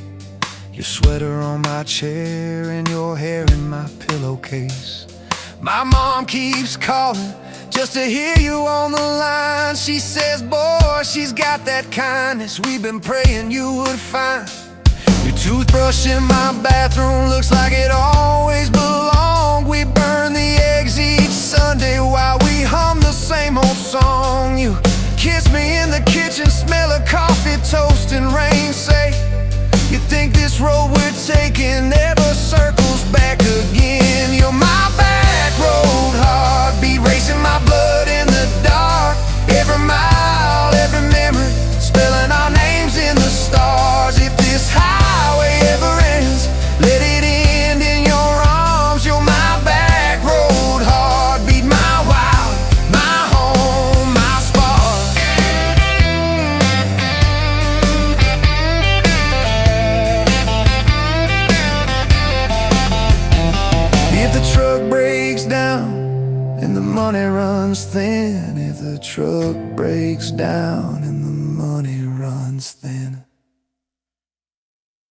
Your sweater on my chair and your hair in my pillowcase. My mom keeps calling just to hear you on the line. She says, boy, she's got that kindness we've been praying you would find. Your toothbrush in my bathroom looks like it always belonged. We burn the eggs each Sunday while we hum the same old song. You kiss me in the kitchen, smell of coffee, toast, and rain. Say, you think this road we're taking never circles back again. You're my back road heartbeat, racing my blood in the dark. Every mile, every memory, spelling our names in the stars. If this highway ever ends, let it end in your arms. You're my back road heartbeat, my wild, my home, my spark. If the truck breaks down and the money runs thin, if the truck breaks down